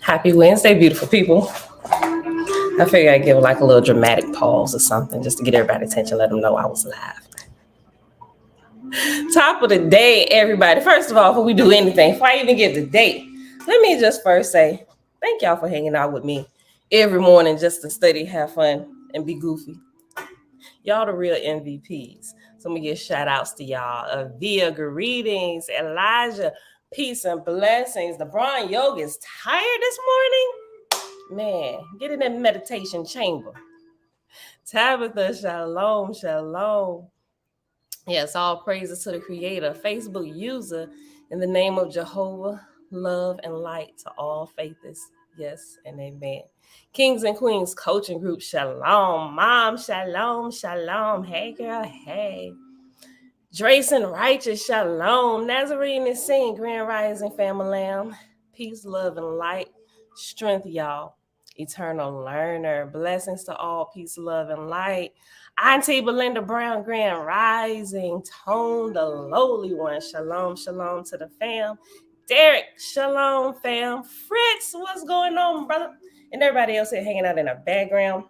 Happy Wednesday, beautiful people. I figured I'd give like a little dramatic pause or something just to get everybody's attention, let them know I was live. Top of the day, everybody. First of all, before we do anything, before I even get the date, let me just first say thank y'all for hanging out with me every morning just to study, have fun, and be goofy. Y'all the real MVPs. So I'm going to give shout outs to y'all. Avia, greetings. Elijah, peace and blessings. The Brian Yoga is tired this morning. Man, get in that meditation chamber. Tabitha, shalom, shalom. Yes, all praises to the Creator. Facebook user, in the name of Jehovah, love and light to all faithers. Yes and amen. Kings and Queens coaching group, shalom. Mom, shalom, shalom. Hey, girl, hey. Drayson Righteous, shalom. Nazarene is saying, Grand Rising family lamb. Peace, love, and light. Strength, y'all. Eternal learner. Blessings to all. Peace, love, and light. Auntie Belinda Brown, Grand Rising. Tone, the lowly one. Shalom, shalom to the fam. Derek, shalom, fam. Fritz, what's going on, brother? And everybody else here hanging out in the background.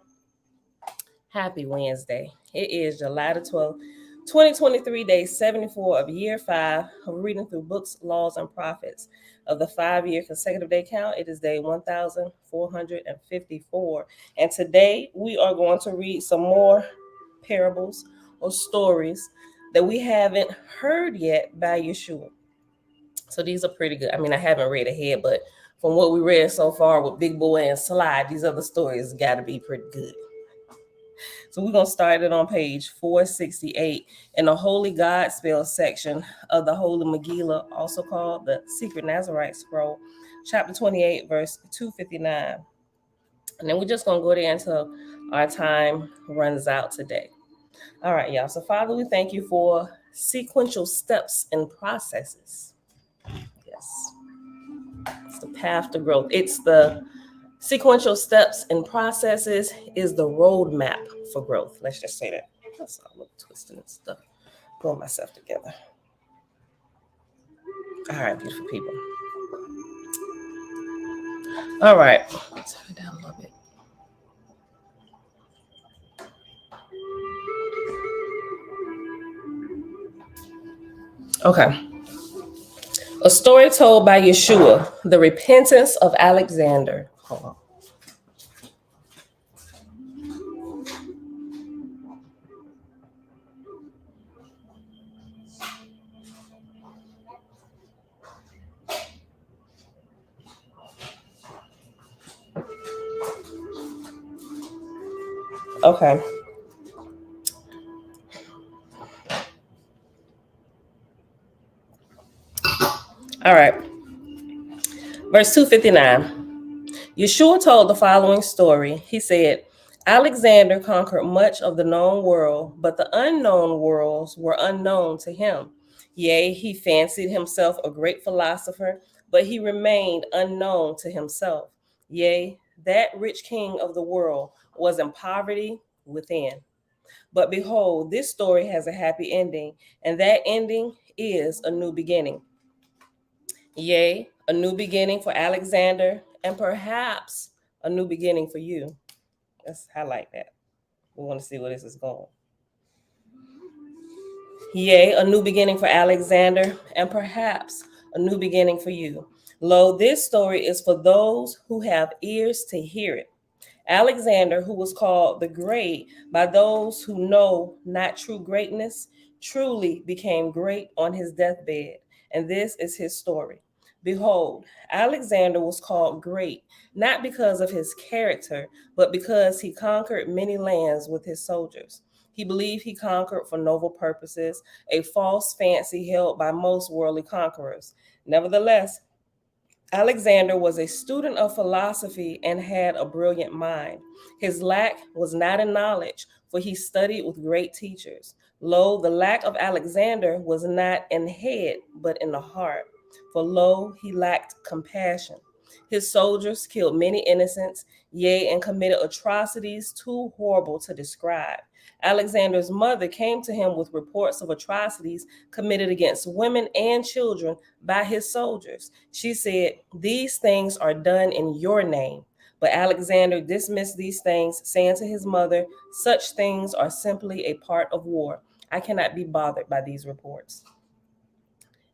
Happy Wednesday. It is July the 12th. 2023, day 74 of year 5 of reading through books, laws, and prophets of the 5-year consecutive day count. It is day 1454. And today we are going to read some more parables or stories that we haven't heard yet by Yahshua. So these are pretty good. I mean, I haven't read ahead, but from what we read so far with Big Boy and Slide, these other stories got to be pretty good. So we're going to start it on page 468 in the Holy God Spell section of the Holy Megillah, also called the Secret Nazarite Scroll, chapter 28, verse 259. And then we're just going to go there until our time runs out today. All right, y'all. So, Father, we thank you for sequential steps and processes. Yes. It's the path to growth. It's the sequential steps and processes is the roadmap for growth. Let's just say that. That's all. Look, twisting and stuff. Pulling myself together. All right, beautiful people. All right. Let's turn it down a little bit. Okay. A story told by Yahshua, the repentance of Alexander. Hold on. Okay. All right. Verse 259. Yahshua told the following story. He said, Alexander conquered much of the known world, but the unknown worlds were unknown to him. Yea, he fancied himself a great philosopher, but he remained unknown to himself. Yea, that rich king of the world was in poverty within. But behold, this story has a happy ending, and that ending is a new beginning. Yea, a new beginning for Alexander, and perhaps a new beginning for you. Let's highlight that. We want to see where this is going. Yea, a new beginning for Alexander, and perhaps a new beginning for you. Lo, this story is for those who have ears to hear it. Alexander, who was called the Great by those who know not true greatness, truly became great on his deathbed. And this is his story. Behold, Alexander was called great, not because of his character, but because he conquered many lands with his soldiers. He believed he conquered for noble purposes, a false fancy held by most worldly conquerors. Nevertheless, Alexander was a student of philosophy and had a brilliant mind. His lack was not in knowledge, for he studied with great teachers. Lo, the lack of Alexander was not in head, but in the heart. For lo, he lacked compassion. His soldiers killed many innocents, yea, and committed atrocities too horrible to describe. Alexander's mother came to him with reports of atrocities committed against women and children by his soldiers. She said, "These things are done in your name." But Alexander dismissed these things, saying to his mother, "Such things are simply a part of war. I cannot be bothered by these reports."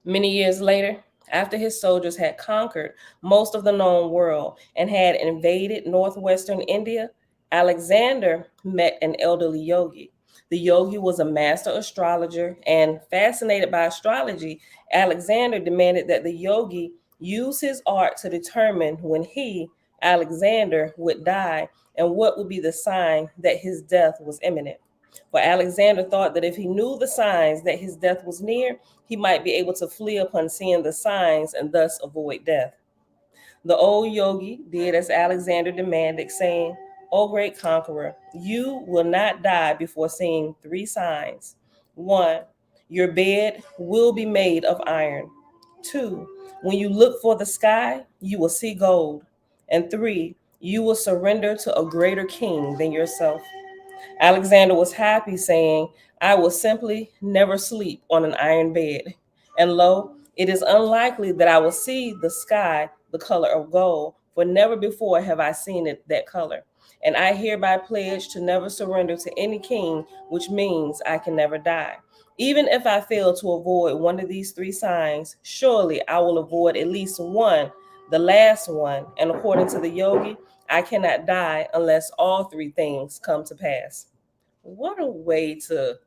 Many years later, after his soldiers had conquered most of the known world and had invaded northwestern India, Alexander met an elderly yogi. The yogi was a master astrologer, and fascinated by astrology, Alexander demanded that the yogi use his art to determine when he, Alexander, would die and what would be the sign that his death was imminent. For Alexander thought that if he knew the signs that his death was near, he might be able to flee upon seeing the signs and thus avoid death. The old yogi did as Alexander demanded, saying, "O great conqueror, you will not die before seeing three signs. One, your bed will be made of iron. Two, when you look for the sky, you will see gold. And three, you will surrender to a greater king than yourself." Alexander was happy, saying, "I will simply never sleep on an iron bed. And lo, it is unlikely that I will see the sky the color of gold, for never before have I seen it that color. And I hereby pledge to never surrender to any king, which means I can never die. Even if I fail to avoid one of these three signs, surely I will avoid at least one, the last one. And according to the yogi, I cannot die unless all three things come to pass." What a way to,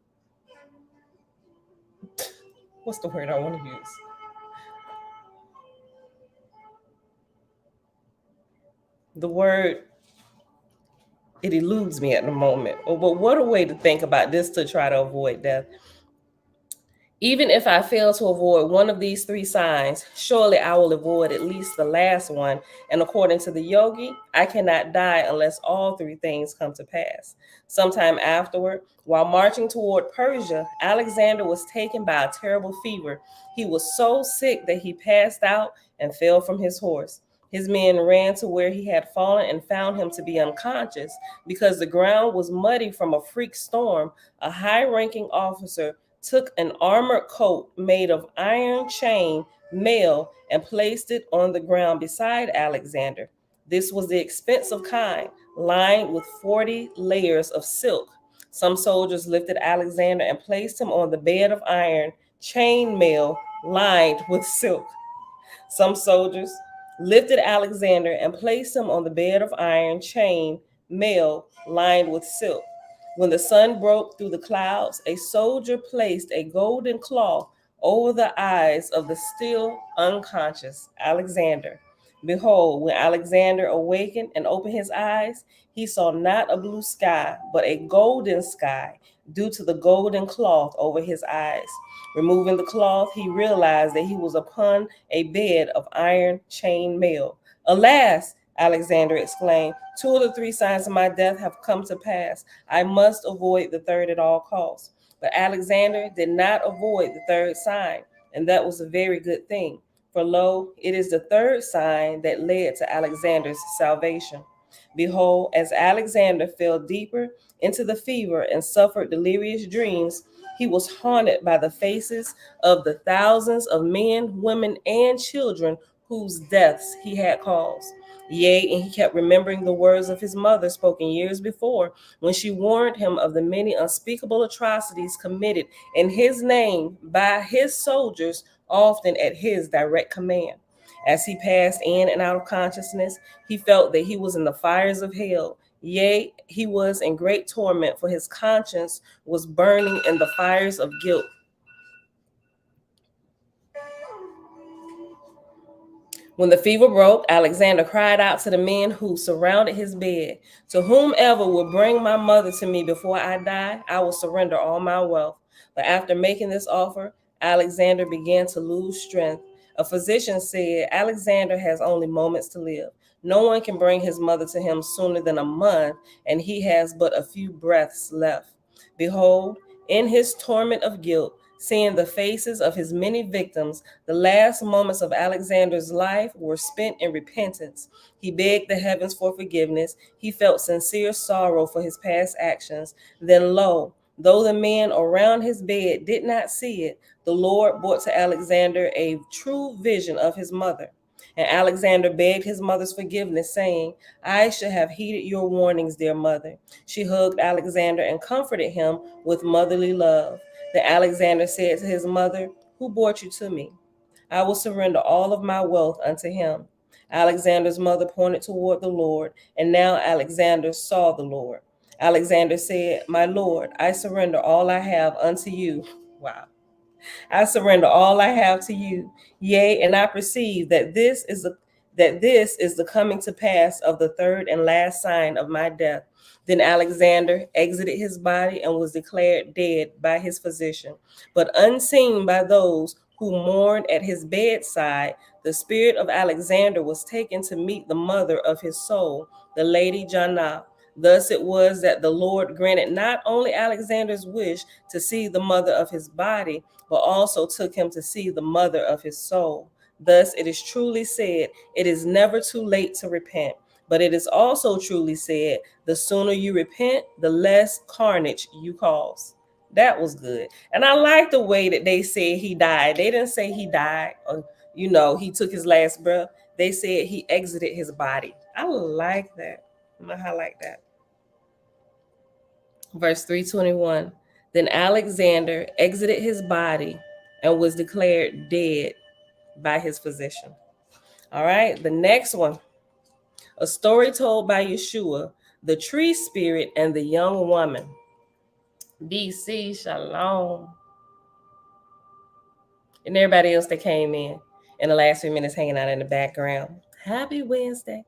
what's the word I want to use? The word, it eludes me at the moment. Oh, but what a way to think about this to try to avoid death. Even if I fail to avoid one of these three signs, surely I will avoid at least the last one. And according to the yogi, I cannot die unless all three things come to pass. Sometime afterward, while marching toward Persia, Alexander was taken by a terrible fever. He was so sick that he passed out and fell from his horse. His men ran to where he had fallen and found him to be unconscious. Because the ground was muddy from a freak storm, a high-ranking officer took an armored coat made of iron chain mail and placed it on the ground beside Alexander. This was the expensive kind, lined with 40 layers of silk. Some soldiers lifted Alexander and placed him on the bed of iron chain mail lined with silk. Some soldiers lifted Alexander and placed him on the bed of iron chain mail lined with silk. When the sun broke through the clouds, a soldier placed a golden cloth over the eyes of the still unconscious Alexander. Behold, when Alexander awakened and opened his eyes, he saw not a blue sky, but a golden sky due to the golden cloth over his eyes. Removing the cloth, he realized that he was upon a bed of iron chain mail. "Alas!" Alexander exclaimed, "two of the three signs of my death have come to pass. I must avoid the third at all costs." But Alexander did not avoid the third sign, and that was a very good thing. For lo, it is the third sign that led to Alexander's salvation. Behold, as Alexander fell deeper into the fever and suffered delirious dreams, he was haunted by the faces of the thousands of men, women, and children whose deaths he had caused. Yea, and he kept remembering the words of his mother spoken years before, when she warned him of the many unspeakable atrocities committed in his name by his soldiers, often at his direct command. As he passed in and out of consciousness, he felt that he was in the fires of hell. Yea, he was in great torment, for his conscience was burning in the fires of guilt. When the fever broke, Alexander cried out to the men who surrounded his bed, "To whomever will bring my mother to me before I die, I will surrender all my wealth." But after making this offer, Alexander began to lose strength. A physician said, "Alexander has only moments to live. No one can bring his mother to him sooner than a month, and he has but a few breaths left." Behold, in his torment of guilt, Seeing the faces of his many victims, the last moments of Alexander's life were spent in repentance. He begged the heavens for forgiveness. He felt sincere sorrow for his past actions. Then lo, though the men around his bed did not see it, the Lord brought to Alexander a true vision of his mother. And Alexander begged his mother's forgiveness, saying, I should have heeded your warnings, dear mother. She hugged Alexander and comforted him with motherly love. Then Alexander said to his mother, Who brought you to me? I will surrender all of my wealth unto him. Alexander's mother pointed toward the Lord, and now Alexander saw the Lord. Alexander said, My Lord, I surrender all I have unto you. Wow. I surrender all I have to you. Yea, and I perceive that this is the coming to pass of the third and last sign of my death. Then Alexander exited his body and was declared dead by his physician. But unseen by those who mourned at his bedside, the spirit of Alexander was taken to meet the mother of his soul, the lady Janna. Thus it was that the Lord granted not only Alexander's wish to see the mother of his body, but also took him to see the mother of his soul. Thus it is truly said, it is never too late to repent. But it is also truly said, the sooner you repent, the less carnage you cause. That was good. And I like the way that they said he died. They didn't say he died or, he took his last breath. They said he exited his body. I like that. I'm going to highlight that. Verse 321. Then Alexander exited his body and was declared dead by his physician. All right, the next one. A story told by Yahshua, the tree spirit and the young woman. DC, shalom. And everybody else that came in the last few minutes hanging out in the background. Happy Wednesday.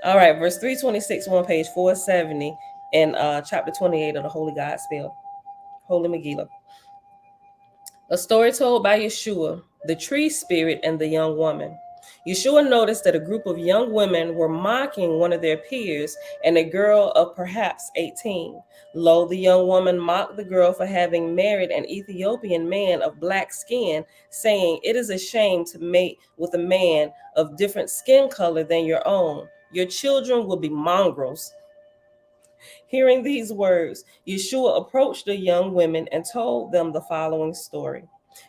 All right, verse 326, on page 470 in chapter 28 of the Holy Gospel, Holy Megillah. A story told by Yahshua, the tree spirit and the young woman. Yahshua noticed that a group of young women were mocking one of their peers and a girl of perhaps 18. Lo, the young woman mocked the girl for having married an Ethiopian man of black skin, saying, It is a shame to mate with a man of different skin color than your own. Your children will be mongrels. Hearing these words, Yahshua approached the young women and told them the following story.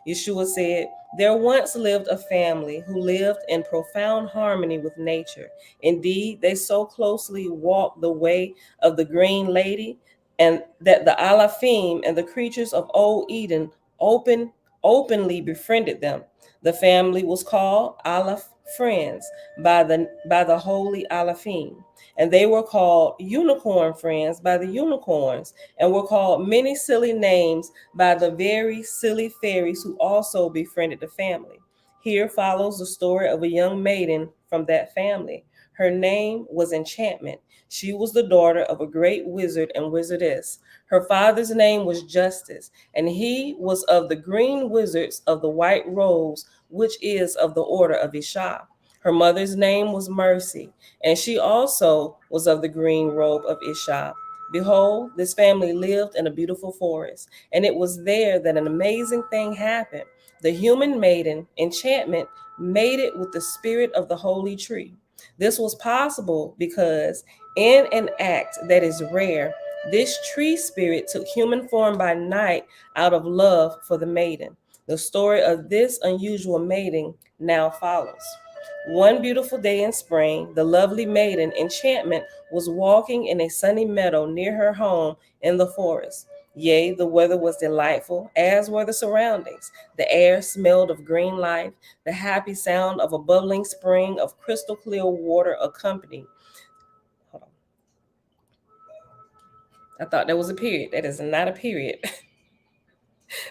Yahshua said, There once lived a family who lived in profound harmony with nature. Indeed, they so closely walked the way of the green lady, and that the Alafim and the creatures of old Eden openly befriended them. The family was called Aleph friends by the holy Alafim. And they were called unicorn friends by the unicorns, and were called many silly names by the very silly fairies who also befriended the family. Here follows the story of a young maiden from that family. Her name was Enchantment. She was the daughter of a great wizard and wizardess. Her father's name was Justice, and he was of the green wizards of the white rose, which is of the order of Isha. Her mother's name was Mercy, and she also was of the green robe of Isha. Behold, this family lived in a beautiful forest, and it was there that an amazing thing happened. The human maiden, Enchantment, mated with the spirit of the holy tree. This was possible because, in an act that is rare, this tree spirit took human form by night out of love for the maiden. The story of this unusual mating now follows. One beautiful day in spring, the lovely maiden Enchantment was walking in a sunny meadow near her home in the forest. Yea, the weather was delightful, as were the surroundings. The air smelled of green life, the happy sound of a bubbling spring of crystal clear water accompanied. Hold on. I thought that was a period. That is not a period.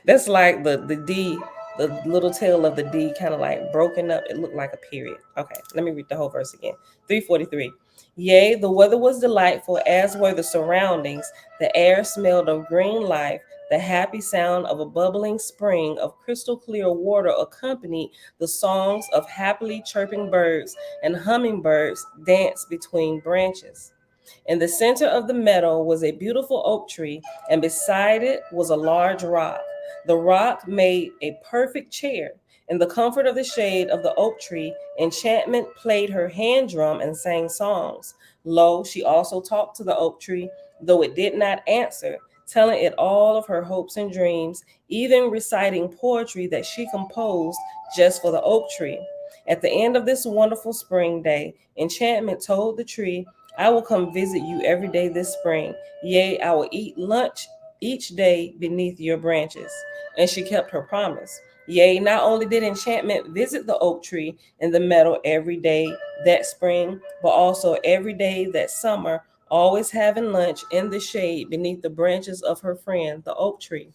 That's like the D, the little tail of the D kind of like broken up. It looked like a period. Okay, let me read the whole verse again. 343. Yea, the weather was delightful, as were the surroundings. The air smelled of green life. The happy sound of a bubbling spring of crystal clear water accompanied the songs of happily chirping birds, and hummingbirds danced between branches. In the center of the meadow was a beautiful oak tree, and beside it was a large rock. The rock made a perfect chair. In the comfort of the shade of the oak tree, Enchantment played her hand drum and sang songs. Lo, she also talked to the oak tree, though it did not answer, telling it all of her hopes and dreams, even reciting poetry that she composed just for the oak tree. At the end of this wonderful spring day, Enchantment told the tree, I will come visit you every day this spring. Yea, I will eat lunch each day beneath your branches. And she kept her promise. Yea, not only did Enchantment visit the oak tree in the meadow every day that spring, but also every day that summer, always having lunch in the shade beneath the branches of her friend, the oak tree.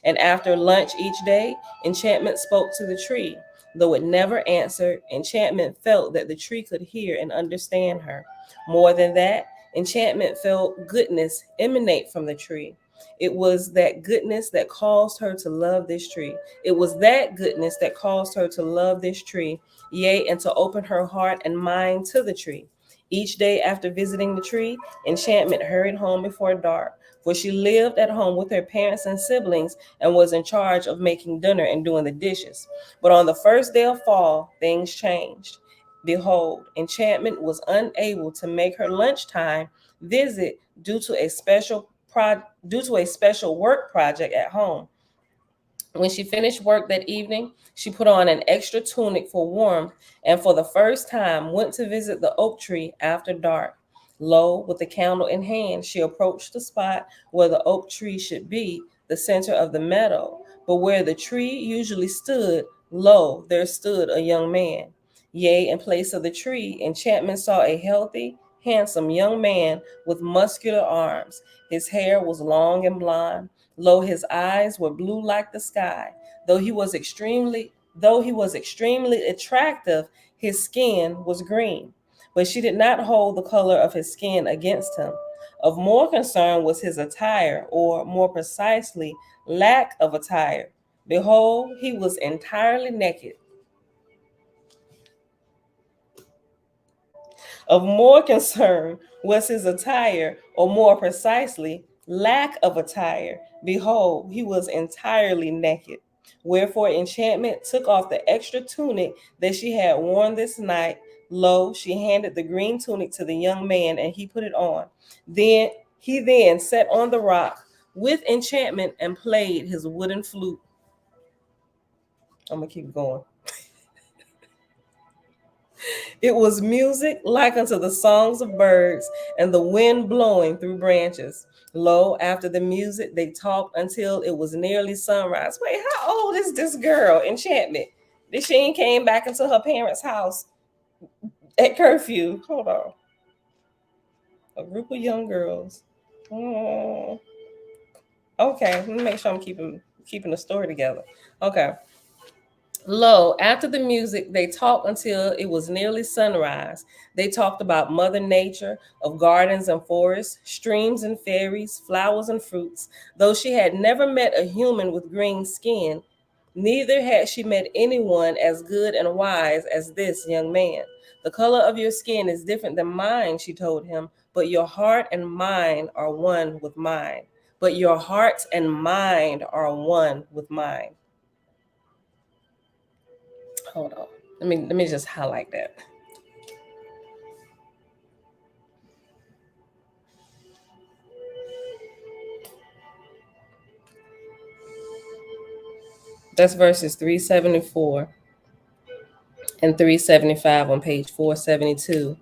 And after lunch each day, Enchantment spoke to the tree. Though it never answered, Enchantment felt that the tree could hear and understand her. More than that, Enchantment felt goodness emanate from the tree. It was that goodness that caused her to love this tree. It was that goodness that caused her to love this tree, yea, and to open her heart and mind to the tree. Each day after visiting the tree, Enchantment hurried home before dark, for she lived at home with her parents and siblings and was in charge of making dinner and doing the dishes. But on the first day of fall, things changed. Behold, Enchantment was unable to make her lunchtime visit due to a special work project at home. When she finished work that evening, she put on an extra tunic for warmth and for the first time went to visit the oak tree after dark. Lo, with the candle in hand, she approached the spot where the oak tree should be, the center of the meadow. But where the tree usually stood, lo, there stood a young man. Yea, in place of the tree, Enchantment saw a healthy, handsome young man with muscular arms. His hair was long and blonde. Lo, his eyes were blue like the sky. Though he was extremely attractive, his skin was green. But she did not hold the color of his skin against him. Of more concern was his attire, or more precisely, lack of attire. Behold, he was entirely naked. Of more concern was his attire, or more precisely, lack of attire. Behold, he was entirely naked. Wherefore Enchantment took off the extra tunic that she had worn this night. Lo, she handed the green tunic to the young man, and he put it on. Then he sat on the rock with Enchantment and played his wooden flute. I'm gonna keep going. It was music like unto the songs of birds and the wind blowing through branches. Lo, after the music, they talked until it was nearly sunrise. Wait, how old is this girl, Enchantment? That she ain't came back into her parents' house at curfew. Hold on. A group of young girls. Okay, let me make sure I'm keeping the story together. Okay. Lo, after the music, they talked until it was nearly sunrise. They talked about Mother Nature, of gardens and forests, streams and fairies, flowers and fruits. Though she had never met a human with green skin, neither had she met anyone as good and wise as this young man. The color of your skin is different than mine, she told him, but your heart and mind are one with mine. But your hearts and mind are one with mine. Hold on. Let me just highlight that. That's verses 374 and 375 on page 472.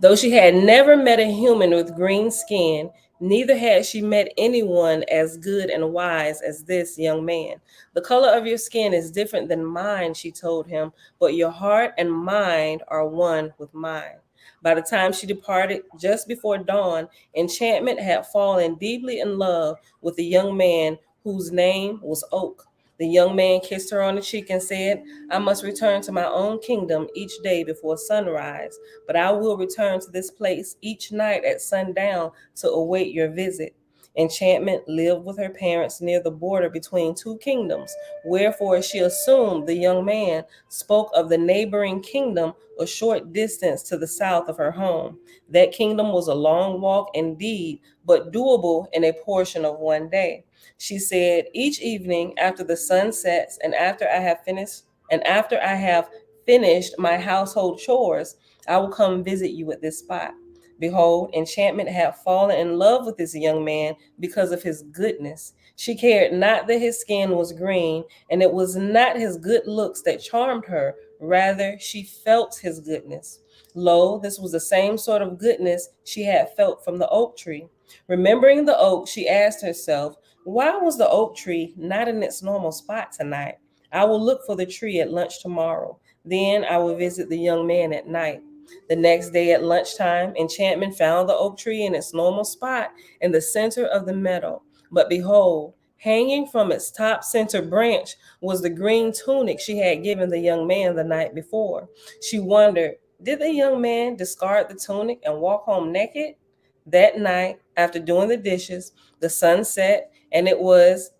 Though she had never met a human with green skin, neither had she met anyone as good and wise as this young man. The color of your skin is different than mine, she told him, but your heart and mind are one with mine. By the time she departed, just before dawn, Enchantment had fallen deeply in love with the young man whose name was Oak. The young man kissed her on the cheek and said, I must return to my own kingdom each day before sunrise, but I will return to this place each night at sundown to await your visit. Enchantment lived with her parents near the border between two kingdoms, wherefore she assumed the young man spoke of the neighboring kingdom a short distance to the south of her home. That kingdom was a long walk indeed, but doable in a portion of one day. She said, each evening after the sun sets and after I have finished my household chores, I will come visit you at this spot. Behold, Enchantment had fallen in love with this young man because of his goodness. She cared not that his skin was green, and it was not his good looks that charmed her. Rather, she felt his goodness. Lo, this was the same sort of goodness she had felt from the oak tree. Remembering the oak, she asked herself, why was the oak tree not in its normal spot tonight? I will look for the tree at lunch tomorrow. Then I will visit the young man at night. The next day at lunchtime, Enchantment found the oak tree in its normal spot in the center of the meadow. But behold, hanging from its top center branch was the green tunic she had given the young man the night before. She wondered, did the young man discard the tunic and walk home naked? That night, after doing the dishes, the sun set, and it was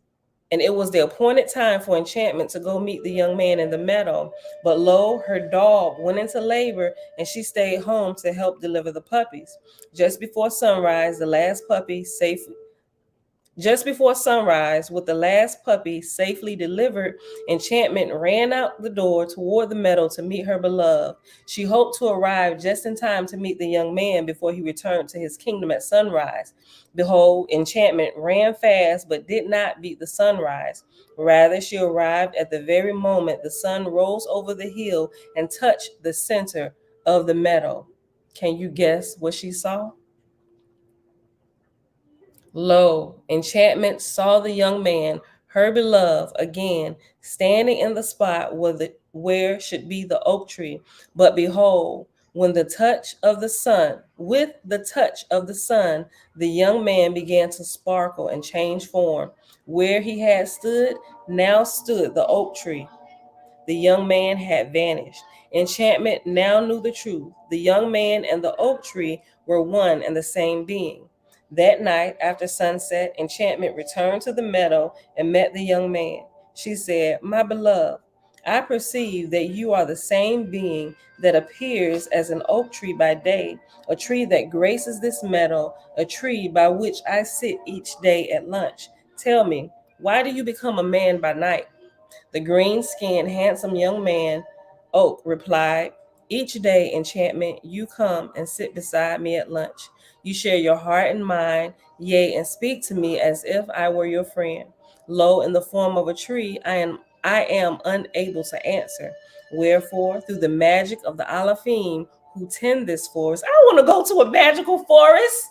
the appointed time for Enchantment to go meet the young man in the meadow. But lo, her dog went into labor, and she stayed home to help deliver the puppies. Just before sunrise, the last puppy safely just before sunrise, with the last puppy safely delivered, Enchantment ran out the door toward the meadow to meet her beloved. She hoped to arrive just in time to meet the young man before he returned to his kingdom at sunrise. Behold, Enchantment ran fast but did not beat the sunrise. Rather, she arrived at the very moment the sun rose over the hill and touched the center of the meadow. Can you guess what she saw? Lo, Enchantment saw the young man, her beloved, again, standing in the spot where should be the oak tree. But behold, with the touch of the sun, the young man began to sparkle and change form. Where he had stood, now stood the oak tree. The young man had vanished. Enchantment now knew the truth. The young man and the oak tree were one and the same being. That night, after sunset, Enchantment returned to the meadow and met the young man. She said, my beloved, I perceive that you are the same being that appears as an oak tree by day, a tree that graces this meadow, a tree by which I sit each day at lunch. Tell me, why do you become a man by night? The green-skinned, handsome young man, Oak, replied, each day, Enchantment, you come and sit beside me at lunch. You share your heart and mind, yea, and speak to me as if I were your friend. Lo, in the form of a tree, I am unable to answer. Wherefore, through the magic of the Alafim who tend this forest, I want to go to a magical forest.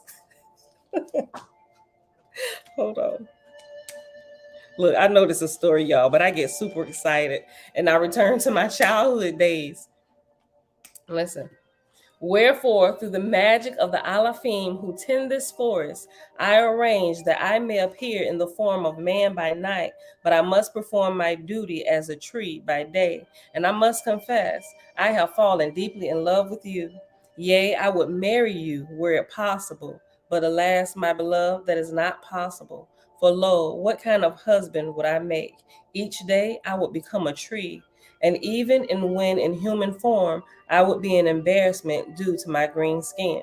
Hold on. Look, I know this is a story, y'all, but I get super excited and I return to my childhood days. Listen. Wherefore, through the magic of the Alafim who tend this forest, I arrange that I may appear in the form of man by night, but I must perform my duty as a tree by day. And I must confess, I have fallen deeply in love with you. Yea, I would marry you were it possible. But alas, my beloved, that is not possible. For lo, what kind of husband would I make? Each day I would become a tree, and even when in human form, I would be an embarrassment due to my green skin.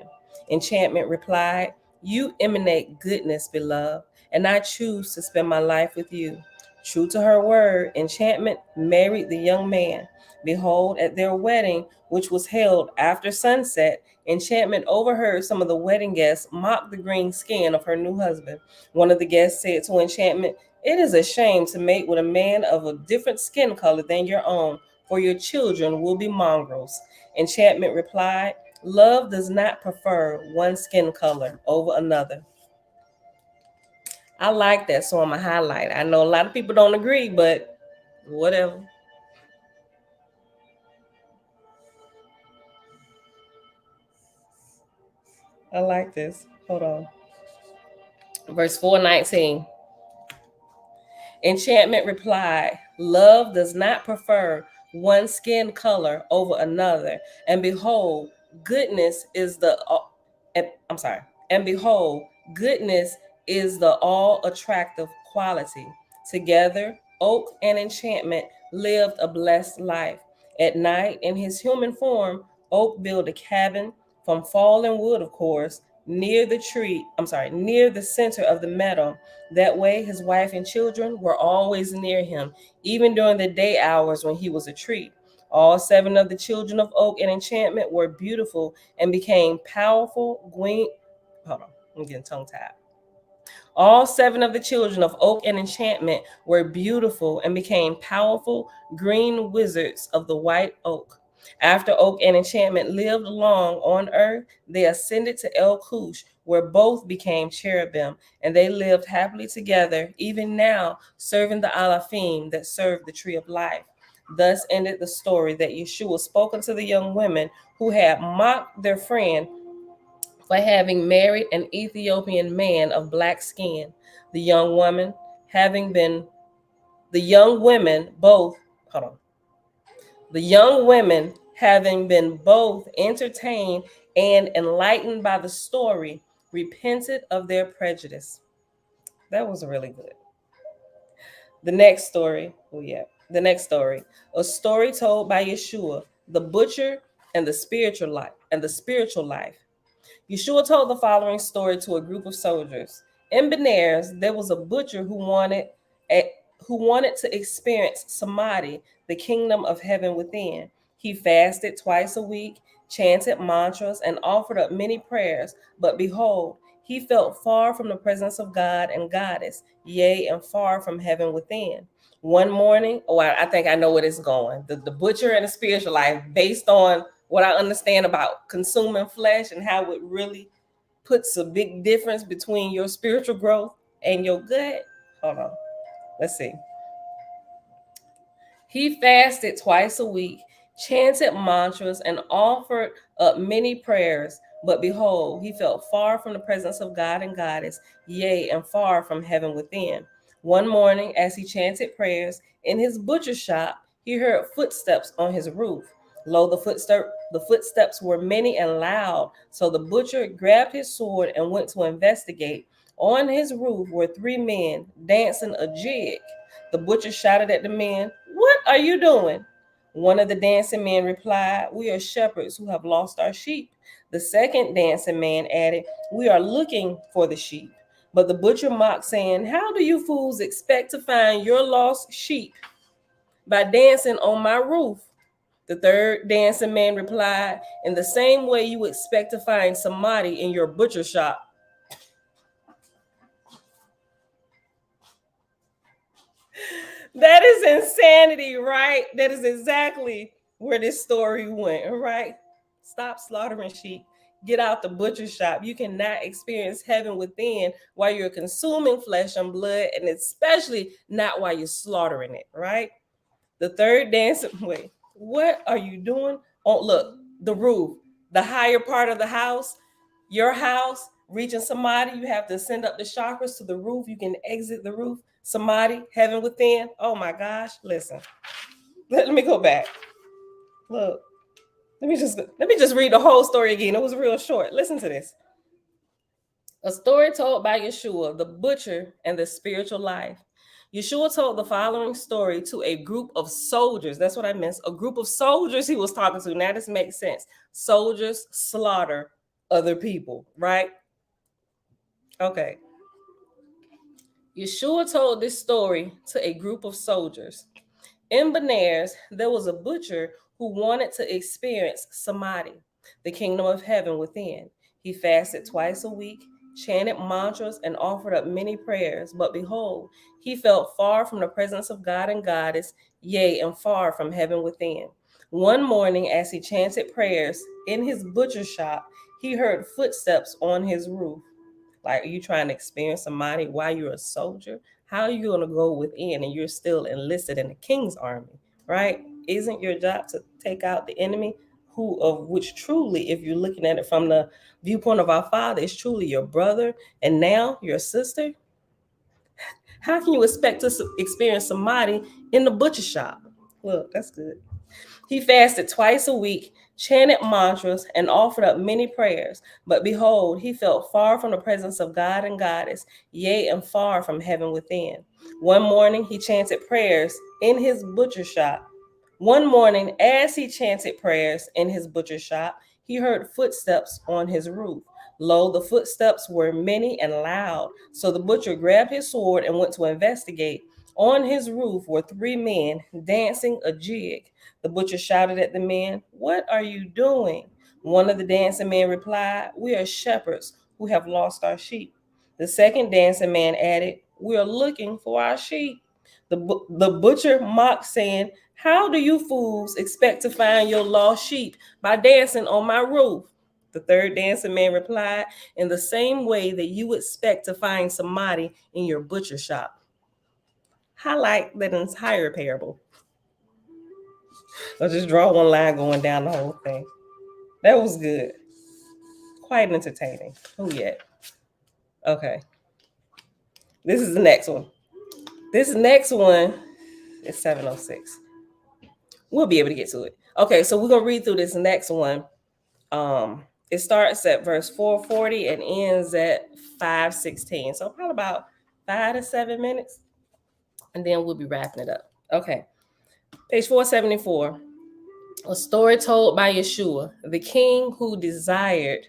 Enchantment replied, you emanate goodness, beloved, and I choose to spend my life with you. True to her word, Enchantment married the young man. Behold, at their wedding, which was held after sunset, Enchantment overheard some of the wedding guests mock the green skin of her new husband. One of the guests said to Enchantment, it is a shame to mate with a man of a different skin color than your own, for your children will be mongrels. Enchantment replied, love does not prefer one skin color over another. I like that, so I'm a highlight. I know a lot of people don't agree, but whatever. I like this. Hold on. Verse 419. Enchantment replied, love does not prefer one skin color over another. And behold, goodness is the, I'm sorry. And behold, goodness is the all-attractive quality. Together, Oak and Enchantment lived a blessed life. At night, in his human form, Oak built a cabin from fallen wood, of course, near the center of the meadow. That way, his wife and children were always near him, even during the day hours when he was a treat. All 7 of the children of Oak and Enchantment were beautiful and became powerful Hold on, I'm getting tongue-tied. All 7 of the children of Oak and Enchantment were beautiful and became powerful green wizards of the white oak. After Oak and Enchantment lived long on earth, they ascended to El Cush, where both became cherubim, and they lived happily together, even now serving the Alafim that served the tree of life. Thus ended the story that Yahshua spoke unto the young women who had mocked their friend for having married an Ethiopian man of black skin. The young women having been the young women both hold on. The young women having been both entertained and enlightened by the story, repented of their prejudice. That was really good. The next story, a story told by Yahshua, the butcher and the spiritual life. Yahshua told the following story to a group of soldiers. In Benares, there was a butcher who wanted to experience samadhi, the kingdom of heaven within. He fasted twice a week, chanted mantras, and offered up many prayers. But behold, he felt far from the presence of God and Goddess, yea, and far from heaven within. One morning, I think I know where it's going. The butcher and the spiritual life, based on what I understand about consuming flesh and how it really puts a big difference between your spiritual growth and your gut. Hold on. Let's see. He fasted twice a week, chanted mantras, and offered up many prayers. But behold, he felt far from the presence of God and Goddess, yea, and far from heaven within. One morning, as he chanted prayers in his butcher shop, he heard footsteps on his roof. Lo, the footsteps were many and loud, so the butcher grabbed his sword and went to investigate. On his roof were 3 men dancing a jig. The butcher shouted at the men, "What are you doing?" One of the dancing men replied, "We are shepherds who have lost our sheep." The second dancing man added, "We are looking for the sheep." But the butcher mocked, saying, "How do you fools expect to find your lost sheep? By dancing on my roof." The third dancing man replied, "In the same way you expect to find samadhi in your butcher shop." That is insanity, right? That is exactly where this story went, right? Stop slaughtering sheep. Get out the butcher shop. You cannot experience heaven within while you're consuming flesh and blood, and especially not while you're slaughtering it, right? The third dance, wait, what are you doing? Oh, look, the roof, the higher part of the house, your house, reaching samadhi, you have to send up the chakras to the roof. You can exit the roof, samadhi, heaven within. Oh my gosh, listen. Let me go back. Look, let me just read the whole story again. It was real short. Listen to this. A story told by Yahshua, the butcher and the spiritual life. Yahshua told the following story to a group of soldiers. That's what I meant. A group of soldiers he was talking to. Now this makes sense. Soldiers slaughter other people, right? Okay. Yahshua told this story to a group of soldiers. In Benares, there was a butcher who wanted to experience samadhi, the kingdom of heaven within. He fasted twice a week, chanted mantras, and offered up many prayers. But behold, he felt far from the presence of God and Goddess, yea, and far from heaven within. One morning, as he chanted prayers in his butcher shop, he heard footsteps on his roof. Like, are you trying to experience samadhi while you're a soldier? How are you going to go within and you're still enlisted in the king's army, right? Isn't your job to take out the enemy, who of which truly, if you're looking at it from the viewpoint of our Father, is truly your brother and now your sister? How can you expect to experience samadhi in the butcher shop? Look, that's good. He fasted twice a week, chanted mantras, and offered up many prayers. But behold, he felt far from the presence of God and Goddess, yea, and far from heaven within. One morning, he chanted prayers in his butcher shop. One morning, as he chanted prayers in his butcher shop, he heard footsteps on his roof. Lo, the footsteps were many and loud. So the butcher grabbed his sword and went to investigate. On his roof were three men dancing a jig. The butcher shouted at the men, "What are you doing?" One of the dancing men replied, "We are shepherds who have lost our sheep." The second dancing man added, "We are looking for our sheep." The butcher mocked, saying, "How do you fools expect to find your lost sheep by dancing on my roof?" The third dancing man replied, "In the same way that you expect to find somebody in your butcher shop." Highlight that entire parable. I'll just draw one line going down the whole thing. That was good. Quite entertaining. Who yet? Okay. This is the next one. This next one is 706. We'll be able to get to it. Okay, so we're gonna read through this next one. It starts at verse 440 and ends at 516. So probably about 5 to 7 minutes. And then we'll be wrapping it up. Okay. Page 474. A story told by Yahshua, the king who desired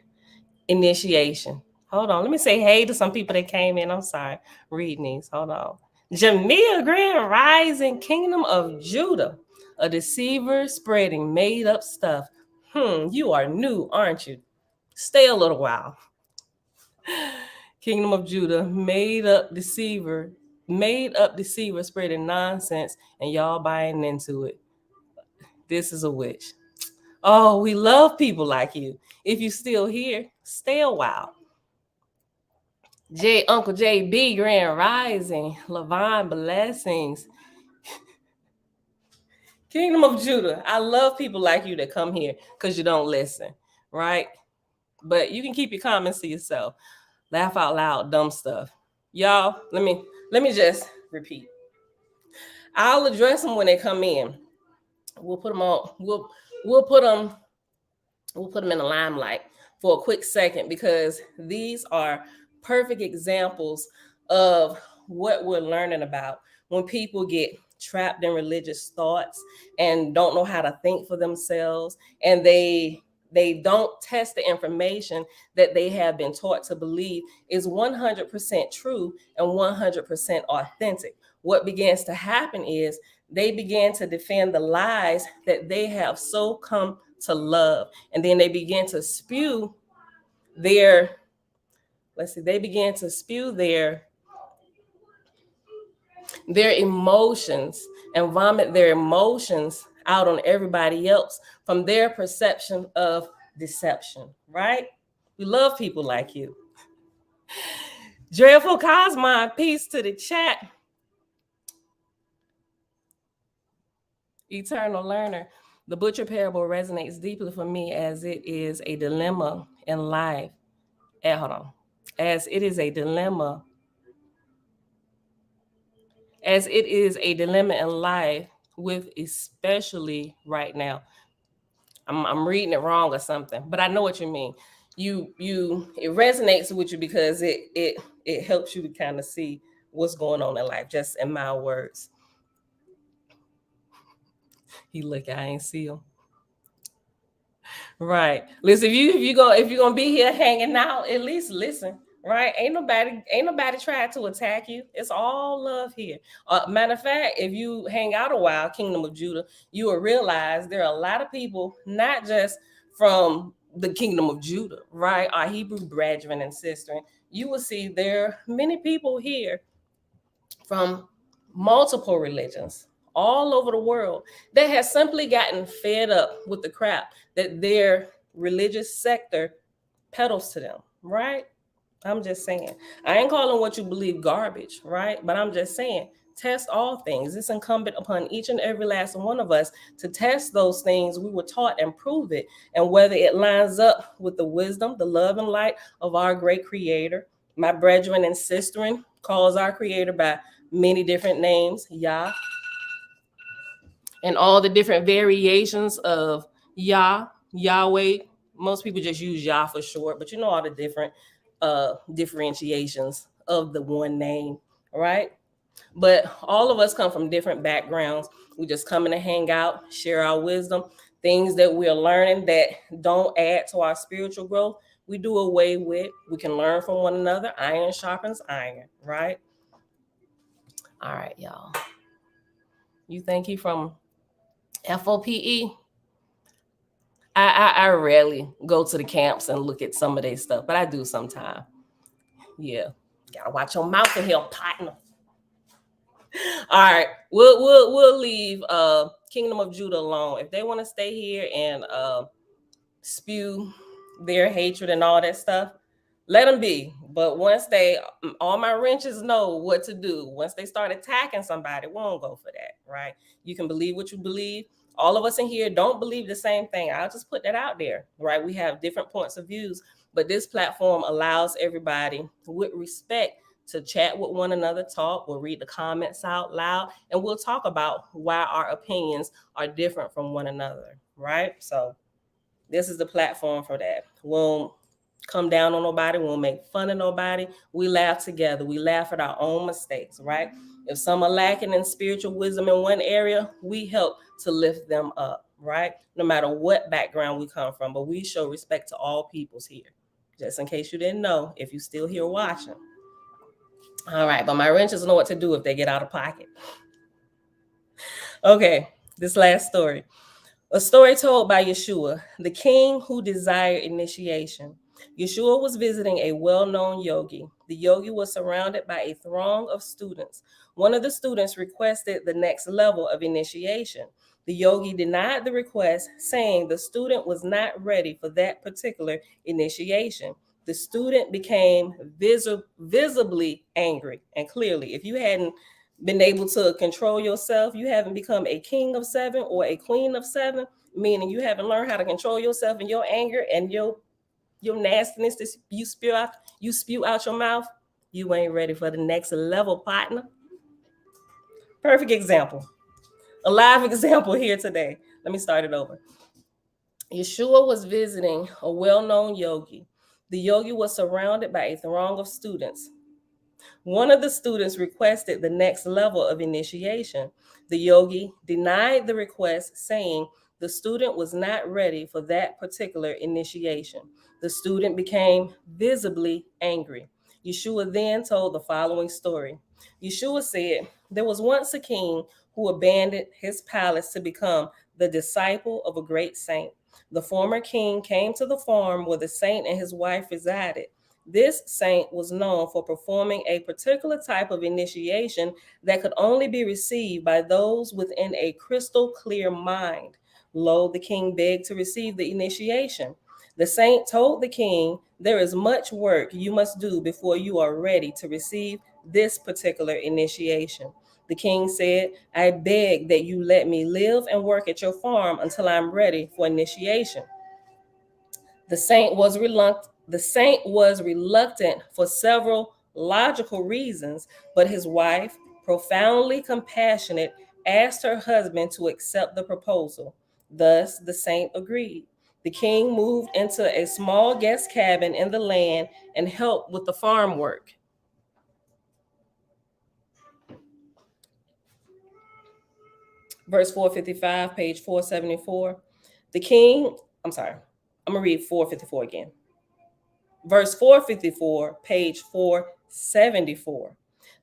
initiation. Hold on. Let me say hey to some people that came in. I'm sorry. Reading these. Hold on. Jamia Grand Rising, Kingdom of Judah. A deceiver spreading made up stuff. You are new, aren't you? Stay a little while. Kingdom of Judah, made up deceiver spreading nonsense, and y'all buying into it. This is a witch. Oh, we love people like you. If you're still here, stay a while. Uncle JB, Grand Rising, Levon Blessings. Kingdom of Judah. I love people like you that come here because you don't listen, right? But you can keep your comments to yourself. Laugh out loud, dumb stuff. Y'all, let me just repeat. I'll address them when they come in. We'll put them on. We'll put them in the limelight for a quick second because these are perfect examples of what we're learning about when people get trapped in religious thoughts and don't know how to think for themselves, and they don't test the information that they have been taught to believe is 100% true and 100% authentic. What begins to happen is they begin to defend the lies that they have so come to love, and then they begin to spew their emotions and vomit their emotions out on everybody else from their perception of deception, right? We love people like you. Dreadful Cosmon, peace to the chat. Eternal learner. The butcher parable resonates deeply for me as it is a dilemma in life. As it is a dilemma in life, with especially right now. I'm reading it wrong or something, but I know what you mean. It resonates with you because it helps you to kind of see what's going on in life, just in my words. He look, I ain't see him. Right. Listen, if you're gonna be here hanging out, at least listen. Right? Ain't nobody trying to attack you. It's all love here. Matter of fact, if you hang out a while, Kingdom of Judah, you will realize there are a lot of people, not just from the Kingdom of Judah, right? Our Hebrew brethren and sisters. You will see there are many people here from multiple religions all over the world that has simply gotten fed up with the crap that their religious sector peddles to them, right? I'm just saying. I ain't calling what you believe garbage, right? But I'm just saying, test all things. It's incumbent upon each and every last one of us to test those things we were taught and prove it, and whether it lines up with the wisdom, the love, and light of our great Creator. My brethren and sisterin calls our Creator by many different names: Yah, and all the different variations of Yah, Yahweh. Most people just use Yah for short, but you know all the different differentiations of the one name, right? But all of us come from different backgrounds. We just come in to hang out, share our wisdom, things that we're learning that don't add to our spiritual growth. We do away with. We can learn from one another. Iron sharpens iron, right? All right, y'all. You think he from FOPE? I rarely go to the camps and look at some of their stuff, but I do sometimes. Yeah, gotta watch your mouth in here, partner. All right, we'll leave Kingdom of Judah alone. If they want to stay here and spew their hatred and all that stuff, let them be. But once all my wrenches know what to do. Once they start attacking somebody, we won't go for that, right? You can believe what you believe. All of us in here don't believe the same thing. I'll just put that out there, right? We have different points of views, but this platform allows everybody with respect to chat with one another, talk. We'll read the comments out loud, and we'll talk about why our opinions are different from one another, right? So this is the platform for that. We won't come down on nobody. We won't make fun of nobody. We laugh together. We laugh at our own mistakes, right? If some are lacking in spiritual wisdom in one area, we help to lift them up, right? No matter what background we come from, but we show respect to all peoples here. Just in case you didn't know, if you're still here watching. All right, but my wrenches know what to do if they get out of pocket. Okay, this last story. A story told by Yahshua, the king who desired initiation. Yahshua was visiting a well-known yogi. The yogi was surrounded by a throng of students. One of the students requested the next level of initiation. The yogi denied the request, saying the student was not ready for that particular initiation. The student became visibly angry. And clearly, if you hadn't been able to control yourself, you haven't become a king of seven or a queen of seven, meaning you haven't learned how to control yourself and your anger and your nastiness that you spew out your mouth, you ain't ready for the next level, partner. Perfect example. A live example here today. Let me start it over. Yahshua was visiting a well-known yogi. The yogi was surrounded by a throng of students. One of the students requested the next level of initiation. The yogi denied the request, saying the student was not ready for that particular initiation. The student became visibly angry. Yahshua then told the following story. Yahshua said, there was once a king who abandoned his palace to become the disciple of a great saint. The former king came to the farm where the saint and his wife resided. This saint was known for performing a particular type of initiation that could only be received by those within a crystal clear mind. Lo, the king begged to receive the initiation. The saint told the king, there is much work you must do before you are ready to receive this particular initiation. The king said, I beg that you let me live and work at your farm until I'm ready for initiation. The saint was reluctant for several logical reasons, but his wife, profoundly compassionate, asked her husband to accept the proposal. Thus, the saint agreed. The king moved into a small guest cabin in the land and helped with the farm work. Verse 455, page 474. I'm going to read 454 again. Verse 454, page 474.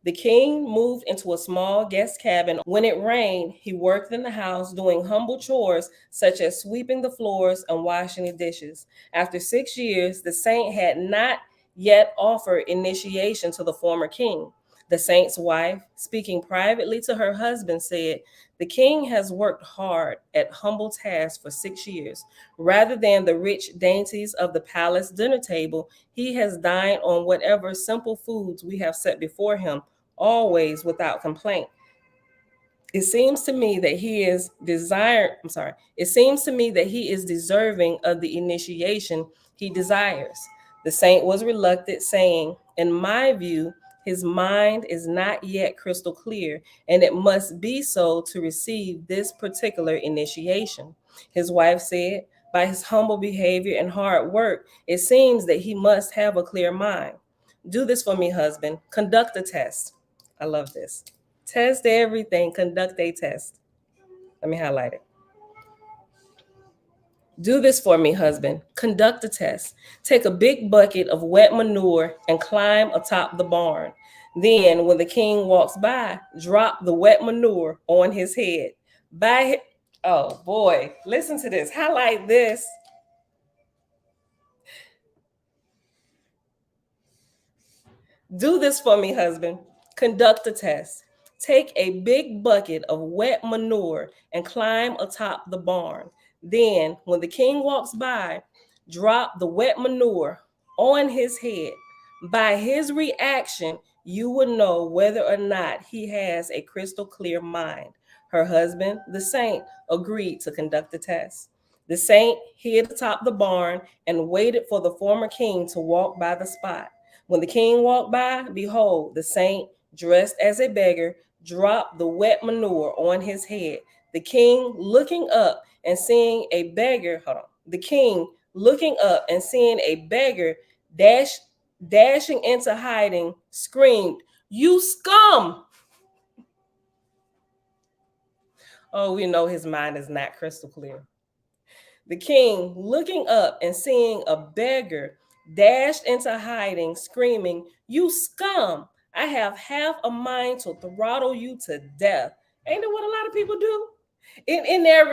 The king moved into a small guest cabin. When it rained, he worked in the house doing humble chores such as sweeping the floors and washing the dishes. After 6 years, the saint had not yet offered initiation to the former king. The saint's wife, speaking privately to her husband, said, the king has worked hard at humble tasks for 6 years. Rather than the rich dainties of the palace dinner table, he has dined on whatever simple foods we have set before him, always without complaint. It seems to me that he is deserving of the initiation he desires. The saint was reluctant, saying, in my view, His mind is not yet crystal clear, and it must be so to receive this particular initiation. His wife said, by his humble behavior and hard work, it seems that he must have a clear mind. Do this for me, husband. Conduct a test. I love this. Test everything. Conduct a test. Let me highlight it. Do this for me, husband. Conduct a test. Take a big bucket of wet manure and climb atop the barn. Then, when the king walks by, drop the wet manure on his head. Oh boy, listen to this. Highlight this. Do this for me, husband. Conduct a test. Take a big bucket of wet manure and climb atop the barn. Then, when the king walks by, drop the wet manure on his head. By his reaction, you will know whether or not he has a crystal clear mind. Her husband, the saint, agreed to conduct the test. The saint hid atop the barn and waited for the former king to walk by the spot. When the king walked by, behold, the saint, dressed as a beggar, dropped the wet manure on his head. The king, looking up and seeing a beggar, the king, looking up and seeing a beggar dashing into hiding, screamed, "You scum!" Oh, we know his mind is not crystal clear. The king, looking up and seeing a beggar, dashed into hiding, screaming, "You scum! I have half a mind to throttle you to death." Ain't that what a lot of people do? In their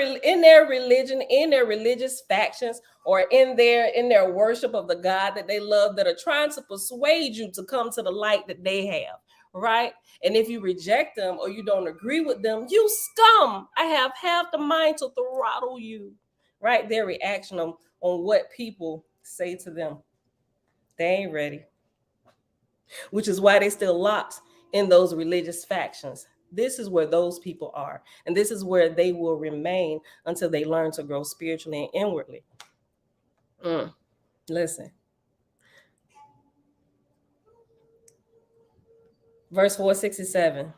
religion, in their religious factions, or in their worship of the God that they love, that are trying to persuade you to come to the light that they have, right? And if you reject them or you don't agree with them, "You scum! I have half the mind to throttle you." Right? Their reaction on what people say to them. They ain't ready. Which is why they still locked in those religious factions. This is where those people are. And this is where they will remain until they learn to grow spiritually and inwardly. Listen. Verse 467.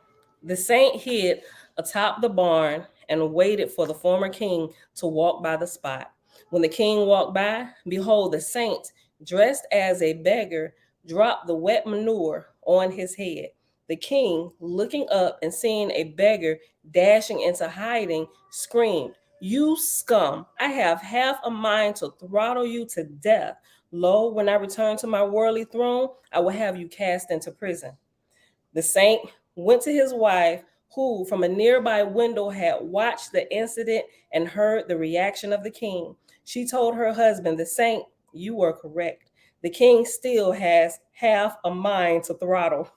The saint hid atop the barn and waited for the former king to walk by the spot. When the king walked by, behold, the saint, dressed as a beggar, dropped the wet manure on his head. The king, looking up and seeing a beggar dashing into hiding, screamed, "You scum! I have half a mind to throttle you to death. Lo, when I return to my worldly throne, I will have you cast into prison." The saint went to his wife, who from a nearby window had watched the incident and heard the reaction of the king. She told her husband, the saint, "You were correct. The king still has half a mind to throttle.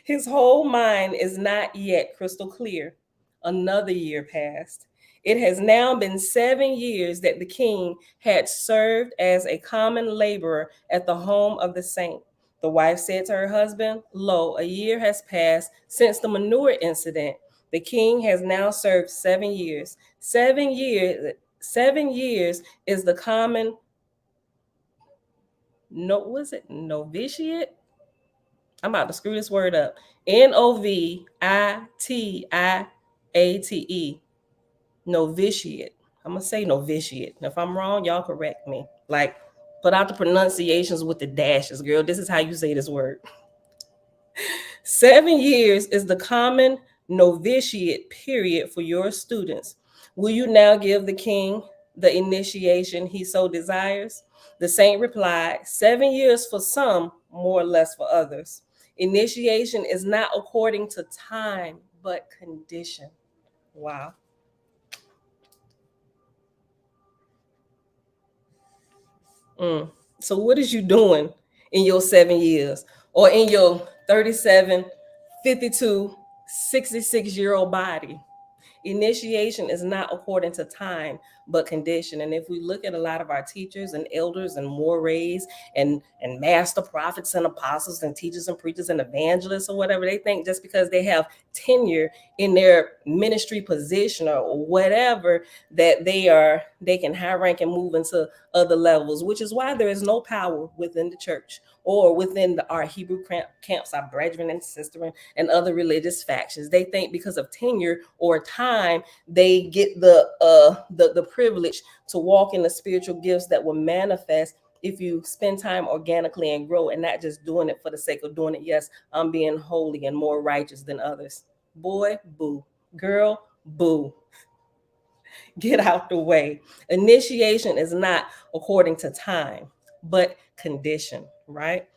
His whole mind is not yet crystal clear." Another year passed. It has now been 7 years that the king had served as a common laborer at the home of the saint. The wife said to her husband, "Lo, a year has passed since the manure incident. The king has now served 7 years. 7 years is the common novitiate? I'm about to screw this word up. Novitiate. Novitiate. I'm gonna say novitiate. If I'm wrong, y'all correct me. Like, put out the pronunciations with the dashes, girl. This is how you say this word. 7 years is the common novitiate period for your students. Will you now give the king the initiation he so desires? The saint replied, 7 years for some, more or less for others. Initiation is not according to time, but condition. Wow. So what is you doing in your 7 years, or in your 37, 52, 66-year-old body? Initiation is not according to time, but condition. And if we look at a lot of our teachers and elders and mores and master prophets and apostles and teachers and preachers and evangelists or whatever, they think just because they have tenure in their ministry position or whatever, that they can high rank and move into other levels, which is why there is no power within the church or within our Hebrew camps, our brethren and sisters and other religious factions. They think because of tenure or time, they get the privilege to walk in the spiritual gifts that will manifest if you spend time organically and grow, and not just doing it for the sake of doing it. Yes, I'm being holy and more righteous than others. Boy, boo. Girl, boo. Get out the way. Initiation is not according to time, but condition, right?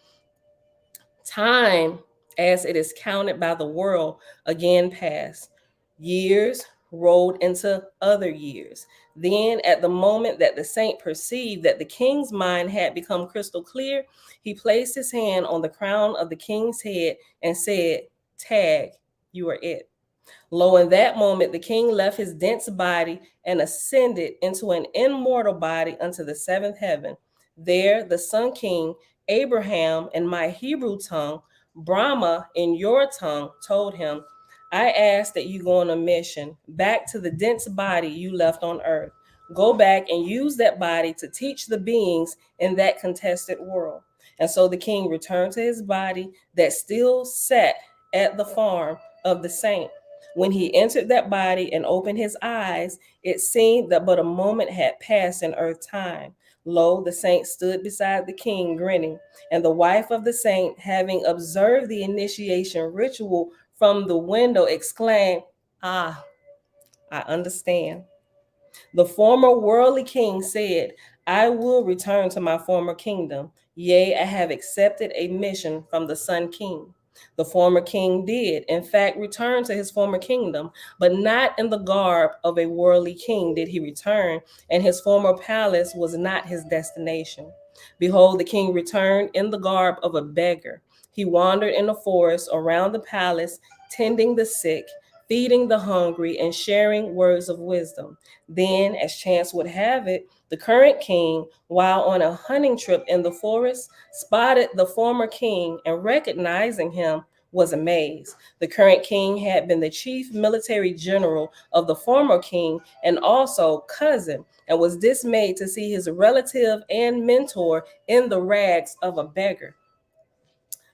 Time, as it is counted by the world, again passed. Years rolled into other years. Then, at the moment that the saint perceived that the king's mind had become crystal clear, he placed his hand on the crown of the king's head and said, "Tag, you are it." Lo, in that moment, the king left his dense body and ascended into an immortal body unto the seventh heaven. There, the Sun King, Abraham, in my Hebrew tongue, Brahma, in your tongue, told him, "I ask that you go on a mission back to the dense body you left on earth. Go back and use that body to teach the beings in that contested world." And so the king returned to his body that still sat at the farm of the saint. When he entered that body and opened his eyes, it seemed that but a moment had passed in earth time. Lo, the saint stood beside the king, grinning, and the wife of the saint, having observed the initiation ritual from the window, exclaimed, "Ah, I understand." The former worldly king said, "I will return to my former kingdom. Yea, I have accepted a mission from the Sun King." The former king did, in fact, return to his former kingdom, but not in the garb of a worldly king did he return, and his former palace was not his destination. Behold, the king returned in the garb of a beggar. He wandered in the forest around the palace, tending the sick, feeding the hungry, and sharing words of wisdom. Then, as chance would have it, the current king, while on a hunting trip in the forest, spotted the former king and, recognizing him, was amazed. The current king had been the chief military general of the former king and also cousin, and was dismayed to see his relative and mentor in the rags of a beggar.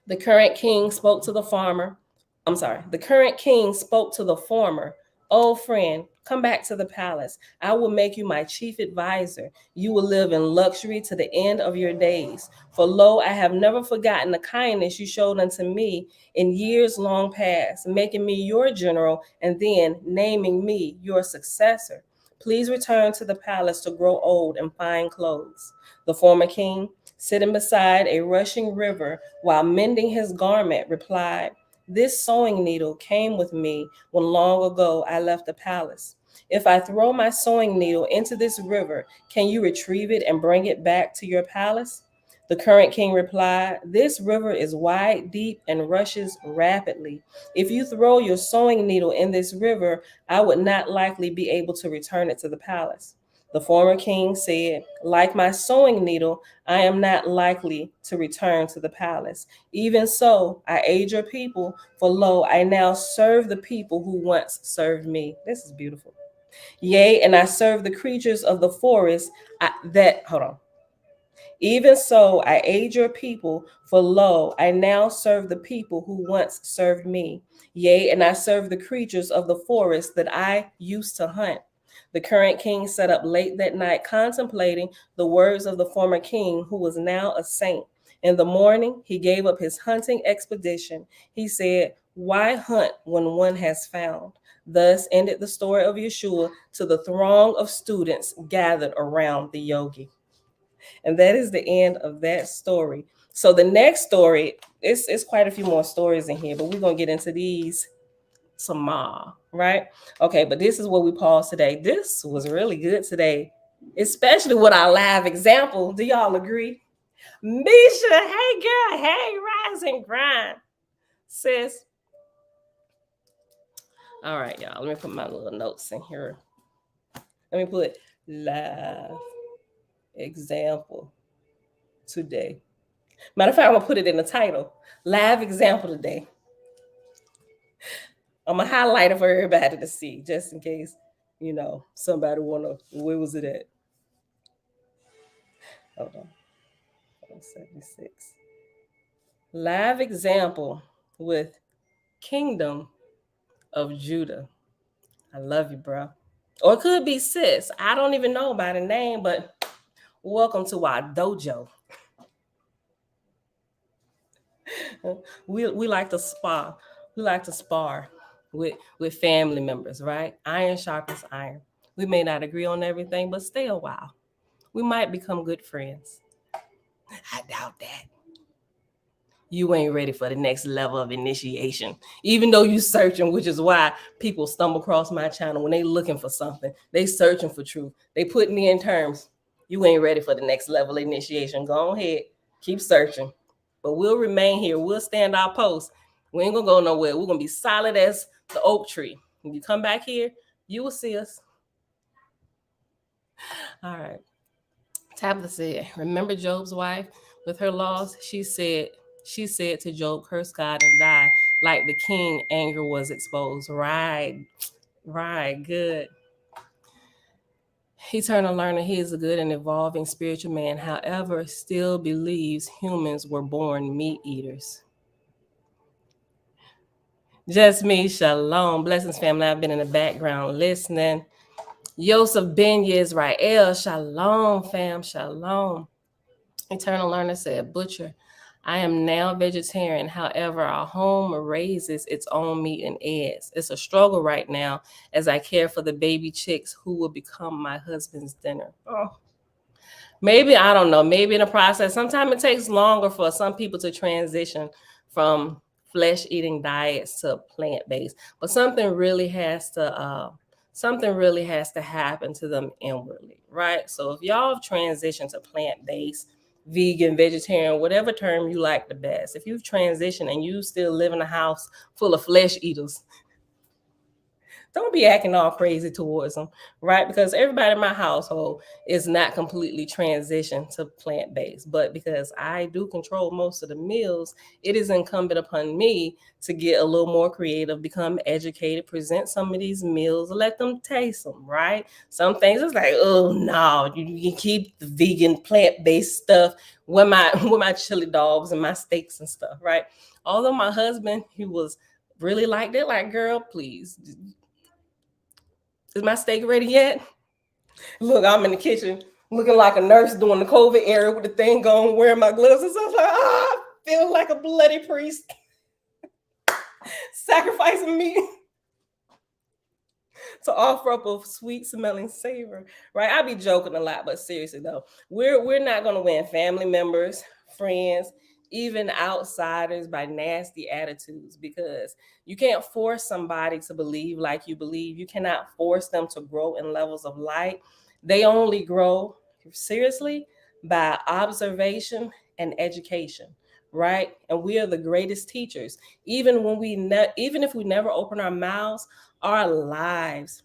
The current king spoke to the farmer. The current king spoke to the former. "Old friend, come back to the palace. I will make you my chief advisor. You will live in luxury to the end of your days. For lo, I have never forgotten the kindness you showed unto me in years long past, making me your general and then naming me your successor. Please return to the palace to grow old in fine clothes." The former king, sitting beside a rushing river while mending his garment, replied, "This sewing needle came with me when long ago I left the palace. If I throw my sewing needle into this river, can you retrieve it and bring it back to your palace?" The current king replied, "This river is wide, deep, and rushes rapidly. If you throw your sewing needle in this river, I would not likely be able to return it to the palace." The former king said, "Like my sewing needle, I am not likely to return to the palace. Even so, I aid your people, for lo, I now serve the people who once served me." This is beautiful. "Yea, and I serve the creatures of the forest hold on. Even so, I aid your people, for lo, I now serve the people who once served me. Yea, and I serve the creatures of the forest that I used to hunt." The current king sat up late that night contemplating the words of the former king, who was now a saint. In the morning, he gave up his hunting expedition. He said, "Why hunt when one has found?" Thus ended the story of Yahshua to the throng of students gathered around the yogi. And that is the end of that story. So the next story, it's quite a few more stories in here, but we're going to get into these tomorrow, right? Okay, but this is where we pause today. This was really good today, especially with our live example. Do y'all agree? Misha, hey girl, hey, rise and grind, sis. All right, y'all, let me put my little notes in here. Let me put live example today. Matter of fact, I'm gonna put it in the title. Live example today. I'm gonna highlight it for everybody to see, just in case, somebody wanna, where was it at? Hold on. 76. Live example with Kingdom of Judah. I love you, bro. Or it could be sis. I don't even know by the name, but welcome to our dojo. We like to spar. We like to spar with family members, right? Iron sharpens iron. We may not agree on everything, but stay a while. We might become good friends. I doubt that. You ain't ready for the next level of initiation. Even though you searching, which is why people stumble across my channel when they looking for something. They searching for truth. They putting me in terms. You ain't ready for the next level of initiation. Go ahead. Keep searching. But we'll remain here. We'll stand our post. We ain't gonna go nowhere. We're gonna be solid as the oak tree. When you come back here, you will see us. All right. Tabitha said, remember Job's wife with her loss? She said to Job, curse God and die. Like the king, anger was exposed. Right, good. Eternal learner, he is a good and evolving spiritual man. However, still believes humans were born meat eaters. Just me, shalom. Blessings, family. I've been in the background listening. Yosef Ben Yisrael, shalom, fam, shalom. Eternal learner said, butcher, I am now vegetarian. However, our home raises its own meat and eggs. It's a struggle right now as I care for the baby chicks who will become my husband's dinner. Oh. Maybe, I don't know, maybe in the process, sometimes it takes longer for some people to transition from flesh-eating diets to plant-based, but something really has to happen to them inwardly, right? So if y'all have transitioned to plant-based, vegan, vegetarian, whatever term you like the best, if you've transitioned and you still live in a house full of flesh eaters, don't be acting all crazy towards them, right? Because everybody in my household is not completely transitioned to plant-based, but because I do control most of the meals, it is incumbent upon me to get a little more creative, become educated, present some of these meals, let them taste them, right? Some things it's like, oh no, you can keep the vegan plant-based stuff with my chili dogs and my steaks and stuff, right? Although my husband, he was really like that, like, girl, please. Is my steak ready yet? Look, I'm in the kitchen looking like a nurse doing the COVID era with the thing going, wearing my gloves and stuff. Like, I feel like a bloody priest sacrificing meat to offer up a sweet smelling savor, right? I be joking a lot, but seriously though, we're not gonna win family members, friends, even outsiders by nasty attitudes, because you can't force somebody to believe like you believe. You cannot force them to grow in levels of light. They only grow, seriously, by observation and education, right? And we are the greatest teachers. Even if we never open our mouths, our lives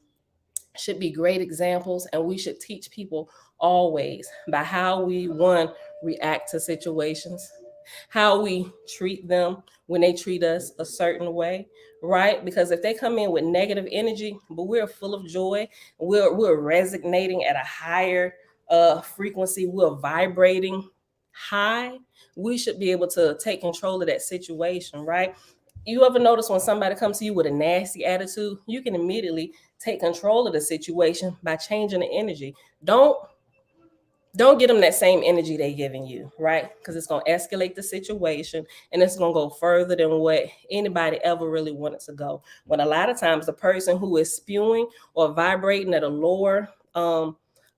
should be great examples, and we should teach people always by how we, one, react to situations, how we treat them when they treat us a certain way, right? Because if they come in with negative energy, but we're full of joy, we're resonating at a higher frequency, we're vibrating high, we should be able to take control of that situation, right? You ever notice when somebody comes to you with a nasty attitude, you can immediately take control of the situation by changing the energy. Don't get them that same energy they're giving you, right? Because it's going to escalate the situation and it's going to go further than what anybody ever really wanted to go. When a lot of times the person who is spewing or vibrating at a lower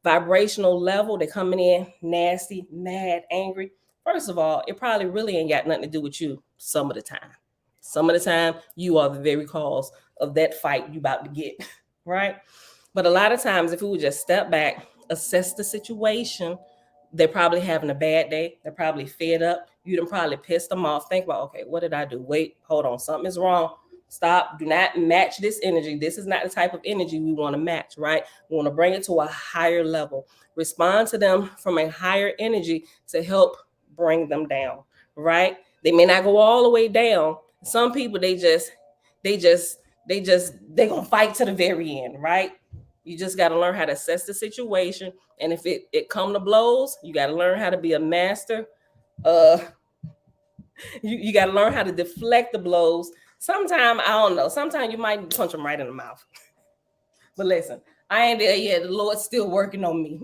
vibrational level, they're coming in nasty, mad, angry. First of all, it probably really ain't got nothing to do with you some of the time. Some of the time, you are the very cause of that fight you about to get, right? But a lot of times, if we would just step back, assess the situation, they're probably having a bad day. They're probably fed up. You done probably pissed them off. Think about, okay, what did I do? Wait, hold on. Something is wrong. Stop. Do not match this energy. This is not the type of energy we want to match, right? We want to bring it to a higher level. Respond to them from a higher energy to help bring them down, right? They may not go all the way down. Some people, they gonna fight to the very end, right? You just got to learn how to assess the situation, and if it come to blows, you got to learn how to be a master. You got to learn how to deflect the blows. Sometimes, I don't know, sometimes you might punch them right in the mouth. But listen, I ain't there yet. The Lord's still working on me.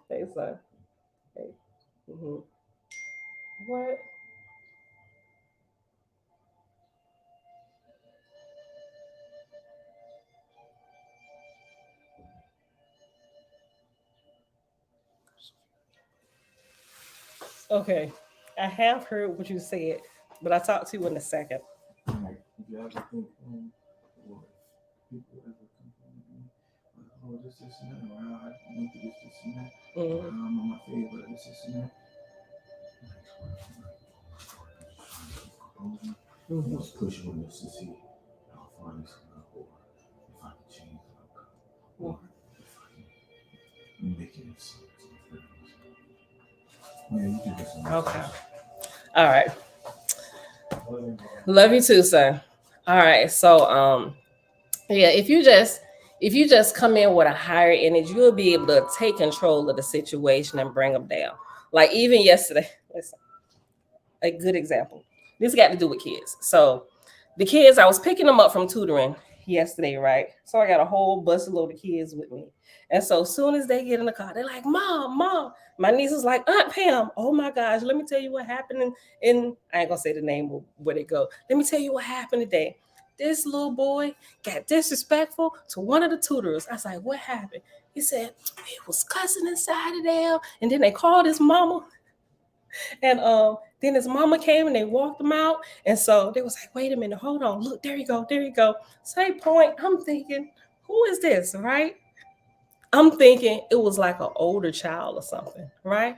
Hey, son. Hey. Mm-hmm. What? Okay, I have heard what you said, but I'll talk to you in a second. Like, if you ever think, or people ever complain, oh, this, and that, or I went through this, and that, I'm on my favorite, this, and that. I'm just pushing on this to see how far this can go, or if I can change the outcome, or if I can make it something. Yeah, you can do something. Okay. All right. Love you too, son. All right. So yeah, if you just come in with a higher energy, you'll be able to take control of the situation and bring them down. Like even yesterday, listen, a good example. This got to do with kids. So the kids, I was picking them up from tutoring yesterday, right? So I got a whole bus load of kids with me. And so as soon as they get in the car, they're like, Mom. My niece is like, Aunt Pam, oh my gosh, let me tell you what happened in I ain't gonna say the name of where they go. Let me tell you what happened today. This little boy got disrespectful to one of the tutors. I was like, what happened? He said, he was cussing inside of there. And then they called his mama. And then his mama came and they walked him out. And so they was like, wait a minute, hold on. Look, there you go. Same point. I'm thinking, who is this, right? I'm thinking it was like an older child or something, right?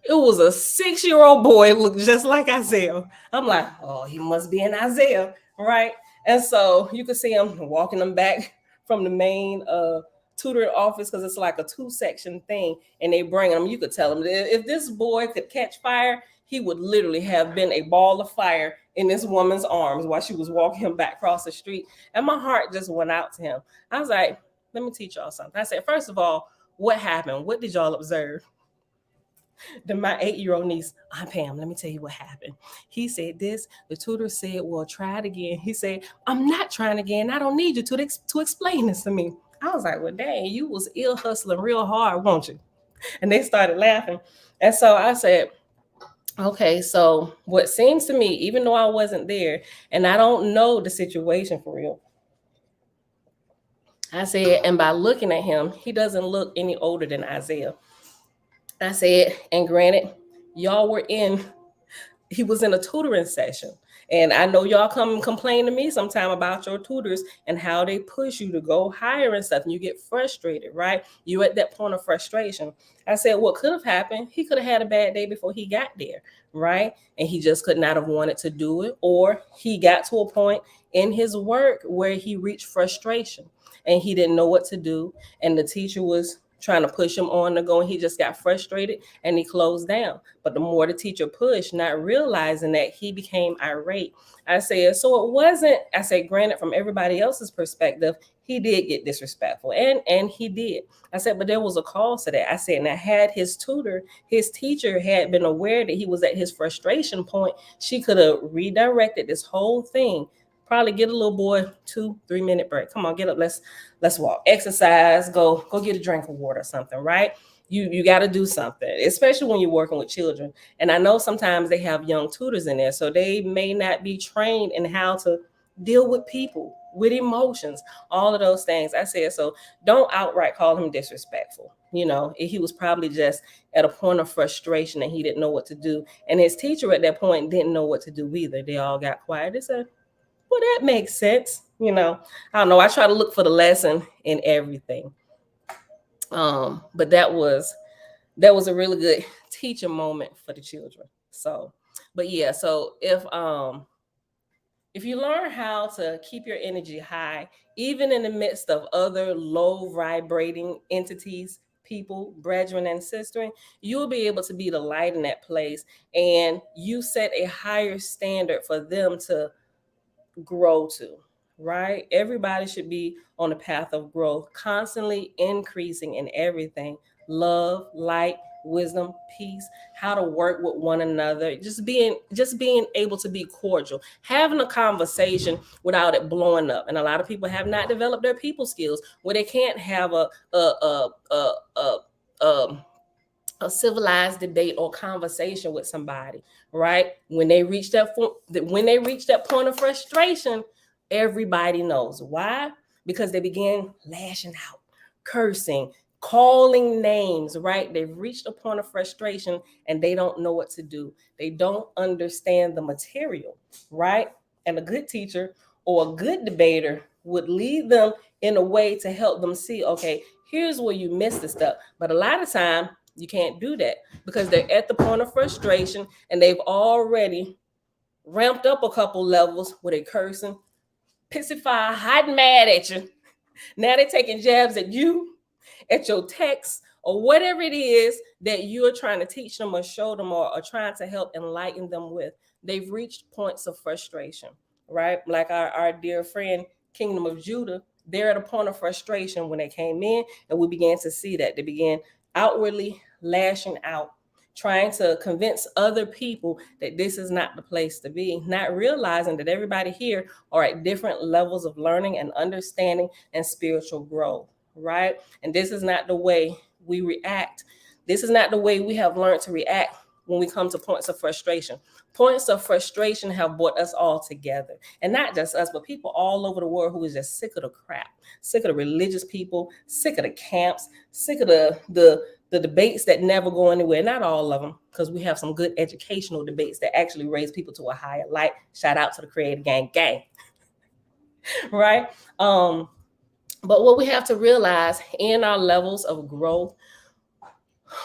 It was a 6-year-old boy, looked just like Isaiah. I'm like, oh, he must be in Isaiah, right? And so you could see him walking them back from the main tutoring office because it's like a 2-section thing, and they bring him. You could tell him that if this boy could catch fire, he would literally have been a ball of fire in this woman's arms while she was walking him back across the street. And my heart just went out to him. I was like, let me teach y'all something. I said, first of all, what happened? What did y'all observe? Then my 8-year-old niece, Aunt Pam, let me tell you what happened. He said this. The tutor said, well, try it again. He said, I'm not trying again. I don't need you to explain this to me. I was like, well, dang, you was ill hustling real hard, won't you? And they started laughing. And so I said, okay, so what seems to me, even though I wasn't there and I don't know the situation for real, I said, and by looking at him, he doesn't look any older than Isaiah. I said, and granted, he was in a tutoring session. And I know y'all come and complain to me sometime about your tutors and how they push you to go higher and stuff. And you get frustrated, right? You're at that point of frustration. I said, what could have happened? He could have had a bad day before he got there, right? And he just could not have wanted to do it. Or he got to a point in his work where he reached frustration and he didn't know what to do. And the teacher was trying to push him on to go, and he just got frustrated and he closed down. But the more the teacher pushed, not realizing that, he became irate. I said, so it wasn't, I said, granted, from everybody else's perspective, he did get disrespectful, and he did. I said, but there was a cause to that. I said, now had his teacher had been aware that he was at his frustration point, she could have redirected this whole thing. Probably get a little boy 2-3 minute break. Come on, get up. Let's walk, exercise, go get a drink of water or something, right? You got to do something, especially when you're working with children. And I know sometimes they have young tutors in there, so they may not be trained in how to deal with people, with emotions, all of those things. I said, so don't outright call him disrespectful. He was probably just at a point of frustration and he didn't know what to do. And his teacher at that point didn't know what to do either. They all got quiet. They said, well, that makes sense. I don't know. I try to look for the lesson in everything. But that was a really good teaching moment for the children. So But yeah, so if you learn how to keep your energy high, even in the midst of other low vibrating entities, people, brethren, and sisters, you'll be able to be the light in that place. And you set a higher standard for them to grow to, right? Everybody should be on the path of growth, constantly increasing in everything: love, light, wisdom, peace, how to work with one another, just being able to be cordial, having a conversation without it blowing up. And a lot of people have not developed their people skills where they can't have a a civilized debate or conversation with somebody, right? When they reach that point of frustration, everybody knows why. Because they begin lashing out, cursing, calling names, right? They've reached a point of frustration and they don't know what to do. They don't understand the material, right? And a good teacher or a good debater would lead them in a way to help them see, okay, here's where you missed the stuff. But a lot of time you can't do that because they're at the point of frustration and they've already ramped up a couple levels where they're cursing, pissify, hot and mad at you. Now they're taking jabs at you, at your text, or whatever it is that you're trying to teach them or show them or trying to help enlighten them with. They've reached points of frustration, right? Like our dear friend, Kingdom of Judah, they're at a point of frustration when they came in, and we began to see that. They began outwardly lashing out, trying to convince other people that this is not the place to be, not realizing that everybody here are at different levels of learning and understanding and spiritual growth, right? And this is not the way we react. This is not the way we have learned to react when we come to points of frustration. Points of frustration have brought us all together. And not just us, but people all over the world who is just sick of the crap, sick of the religious people, sick of the camps, sick of the debates that never go anywhere. Not all of them, because we have some good educational debates that actually raise people to a higher light. Shout out to the Creative Gang. Right? But what we have to realize in our levels of growth,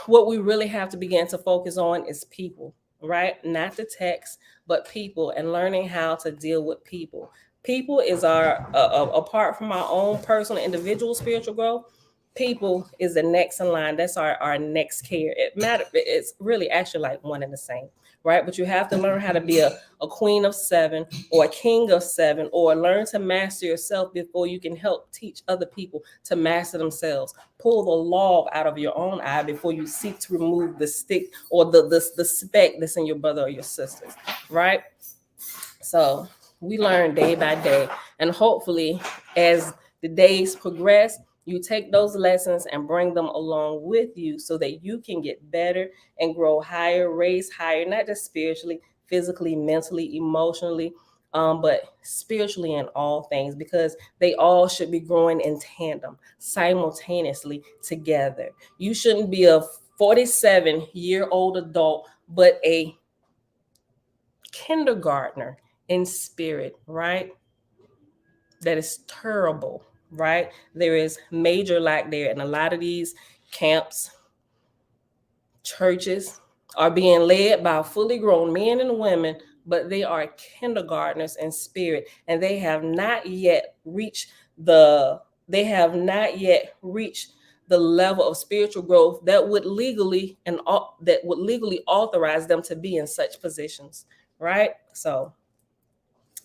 what we really have to begin to focus on is people, right? Not the text, but people, and learning how to deal with people. People is apart from our own personal individual spiritual growth, people is the next in line. That's our next care. It's really actually like one and the same, right? But you have to learn how to be a queen of seven or a king of seven, or learn to master yourself before you can help teach other people to master themselves. Pull the log out of your own eye before you seek to remove the stick or the speck that's in your brother or your sisters, right? So we learn day by day, and hopefully as the days progress, you take those lessons and bring them along with you so that you can get better and grow higher, raise higher, not just spiritually, physically, mentally, emotionally, but spiritually in all things, because they all should be growing in tandem, simultaneously together. You shouldn't be a 47-year-old adult, but a kindergartner in spirit, right? That is terrible, right? There is major lack there. And a lot of these camps, churches are being led by fully grown men and women, but they are kindergartners in spirit, and they have not yet reached the level of spiritual growth that would legally authorize them to be in such positions, right? So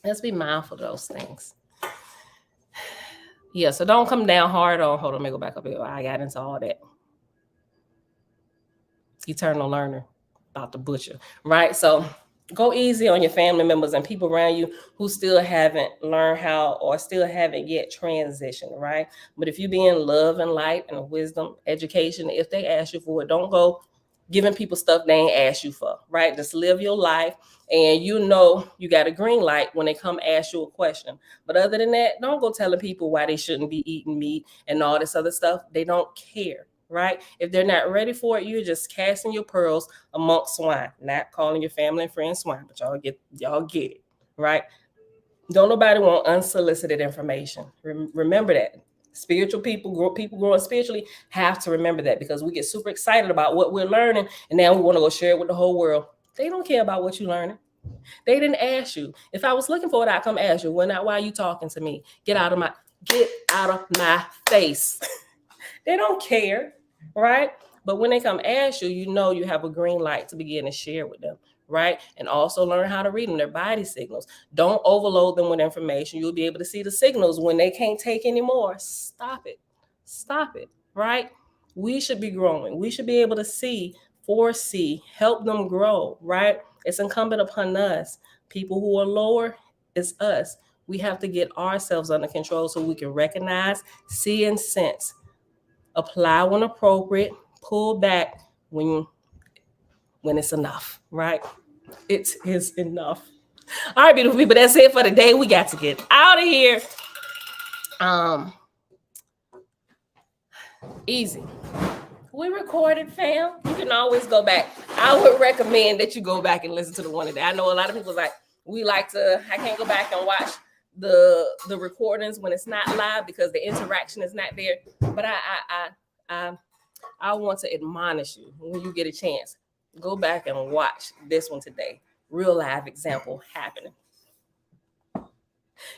let's be mindful of those things. Yeah, so don't come down hard on, hold on, let me go back up here. I got into all that. Eternal learner, about the butcher, right? So go easy on your family members and people around you who still haven't learned how or still haven't yet transitioned, right? But if you be in love and light and wisdom, education, if they ask you for it, don't go giving people stuff they ain't asked you for, right? Just live your life, and you know you got a green light when they come ask you a question. But other than that, don't go telling people why they shouldn't be eating meat and all this other stuff. They don't care, right? If they're not ready for it, you're just casting your pearls amongst swine. Not calling your family and friends swine, but y'all get it, right? Don't nobody want unsolicited information. Remember that. Spiritual people growing spiritually have to remember that, because we get super excited about what we're learning and now we want to go share it with the whole world. They don't care about what you're learning. They didn't ask you. If I was looking for it, I'd come ask you. Why are you talking to me? Get out of my face. They don't care, right? But when they come ask you, you know you have a green light to begin to share with them, right? And also learn how to read them, their body signals. Don't overload them with information. You'll be able to see the signals when they can't take anymore. Stop it, right? We should be growing. We should be able to foresee, help them grow, right? It's incumbent upon us. People who are lower, it's us. We have to get ourselves under control so we can recognize, see, and sense. Apply when appropriate, pull back when it's enough, right? It is enough. All right, beautiful people, that's it for the day. We got to get out of here. Easy. We recorded, fam. You can always go back. I would recommend that you go back and listen to the one today. I know a lot of people I can't go back and watch the recordings when it's not live because the interaction is not there. But I want to admonish you when you get a chance. Go back and watch this one today. Real live example happening.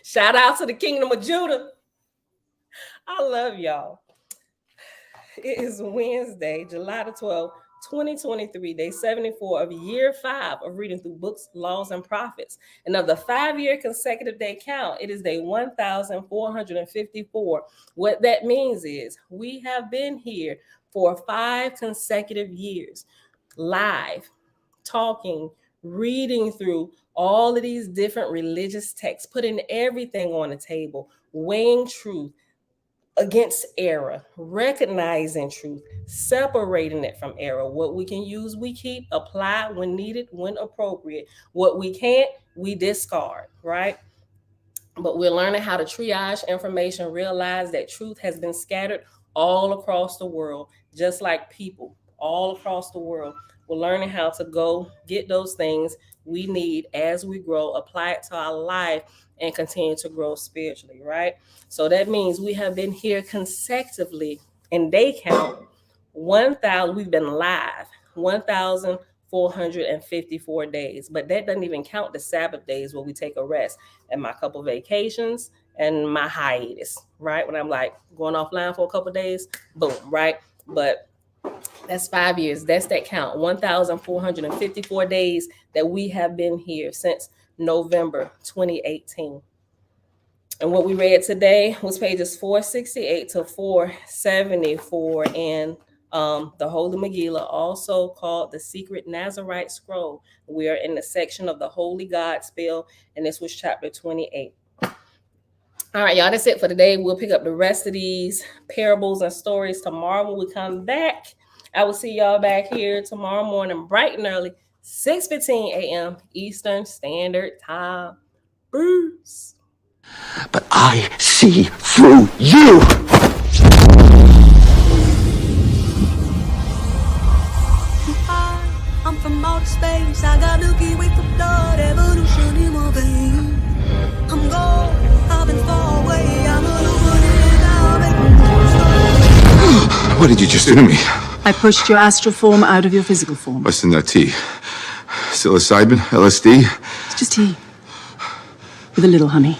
Shout out to the Kingdom of Judah. I love y'all. It is Wednesday, July the 12th, 2023, day 74 of year 5 of reading through books, laws, and prophets. And of the 5-year consecutive day count, it is day 1454. What that means is we have been here for 5 consecutive years, live, talking, reading through all of these different religious texts, putting everything on the table, weighing truth against error, recognizing truth, separating it from error. What we can use, we keep, apply when needed, when appropriate. What we can't, we discard, right? But we're learning how to triage information, realize that truth has been scattered all across the world, just like people all across the world. We're learning how to go get those things we need as we grow, apply it to our life, and continue to grow spiritually, right? So that means we have been here consecutively, and day count 1,000. We've been live 1,454 days, but that doesn't even count the Sabbath days where we take a rest and my couple vacations and my hiatus, right? When I'm like going offline for a couple days, boom, right? But that's 5 years. That's that count. 1,454 days that we have been here since November 2018. And what we read today was pages 468 to 474 in the Holy Megillah, also called the Secret Nazarite Scroll. We are in the section of the Holy God Spell, and this was chapter 28. All right, y'all, that's it for today. We'll pick up the rest of these parables and stories tomorrow when we come back. I will see y'all back here tomorrow morning, bright and early, 6:15 a.m. Eastern Standard Time. Bruce. But I see through you. I'm from outer space. I got Milky Way for blood, evolution in my veins. I'm gold, I've been far away. I'm illuminated now, making more. What did you just do to me? I pushed your astral form out of your physical form. What's in that tea? Psilocybin? LSD? It's just tea. With a little honey.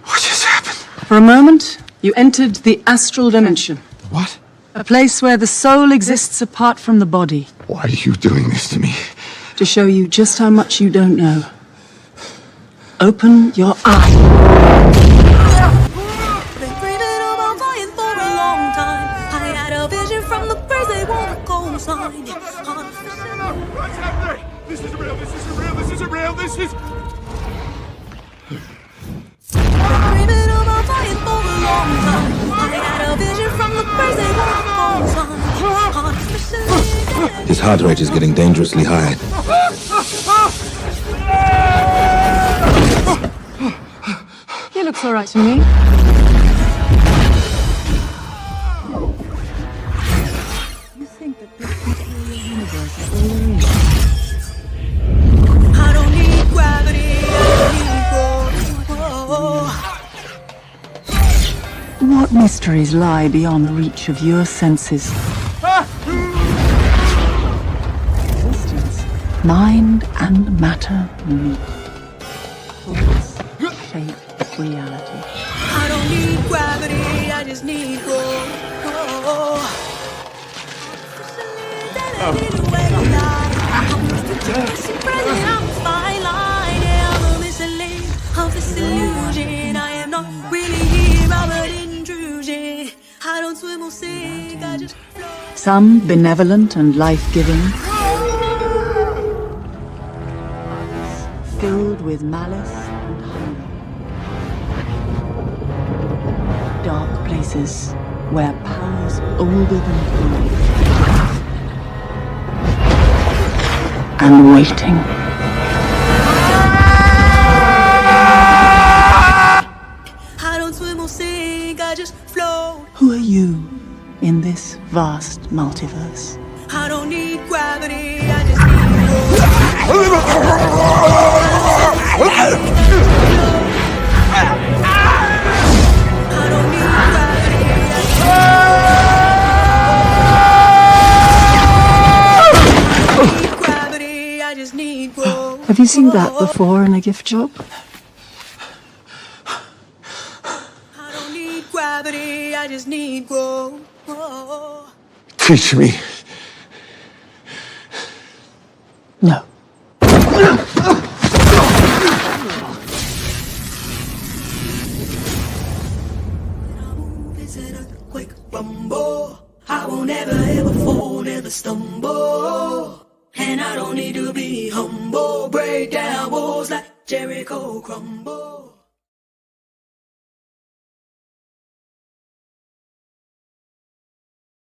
What just happened? For a moment, you entered the astral dimension. What? A place where the soul exists apart from the body. Why are you doing this to me? To show you just how much you don't know. Open your eyes. Been dreaming about dying for a long time. I had a vision from the birds, they want a cold sign. What's happening? This isn't real, this isn't real, this isn't real, this is... Dreaming about dying for a long time. I had a vision from the birds, they want a cold sign. His heart rate is getting dangerously high. He looks all right to me. You think that this peculiar universe is all there is? I don't need gravity, I don't need What mysteries lie beyond the reach of your senses? Existence Mind and matter meet. Thoughts shape reality. I don't need gravity, I just need growth. I'm a fine line, yeah, I'm a mislead of this illusion. I am not really here, I'm an intrusion. I don't swim or sink, I just float. Some benevolent and life-giving, filled with malice and hunger. Dark places where powers older than time and waiting. I don't swim or sink, I just float. Who are you in this vast multiverse? I don't need gravity, I just need I don't need gravity, I just need growth. Have you seen that before in a gift shop? I don't need gravity, I just need growth. Teach me. No. It's an earthquake rumble. I won't ever fall, never stumble. And I don't need to be humble. Break down walls like Jericho crumble.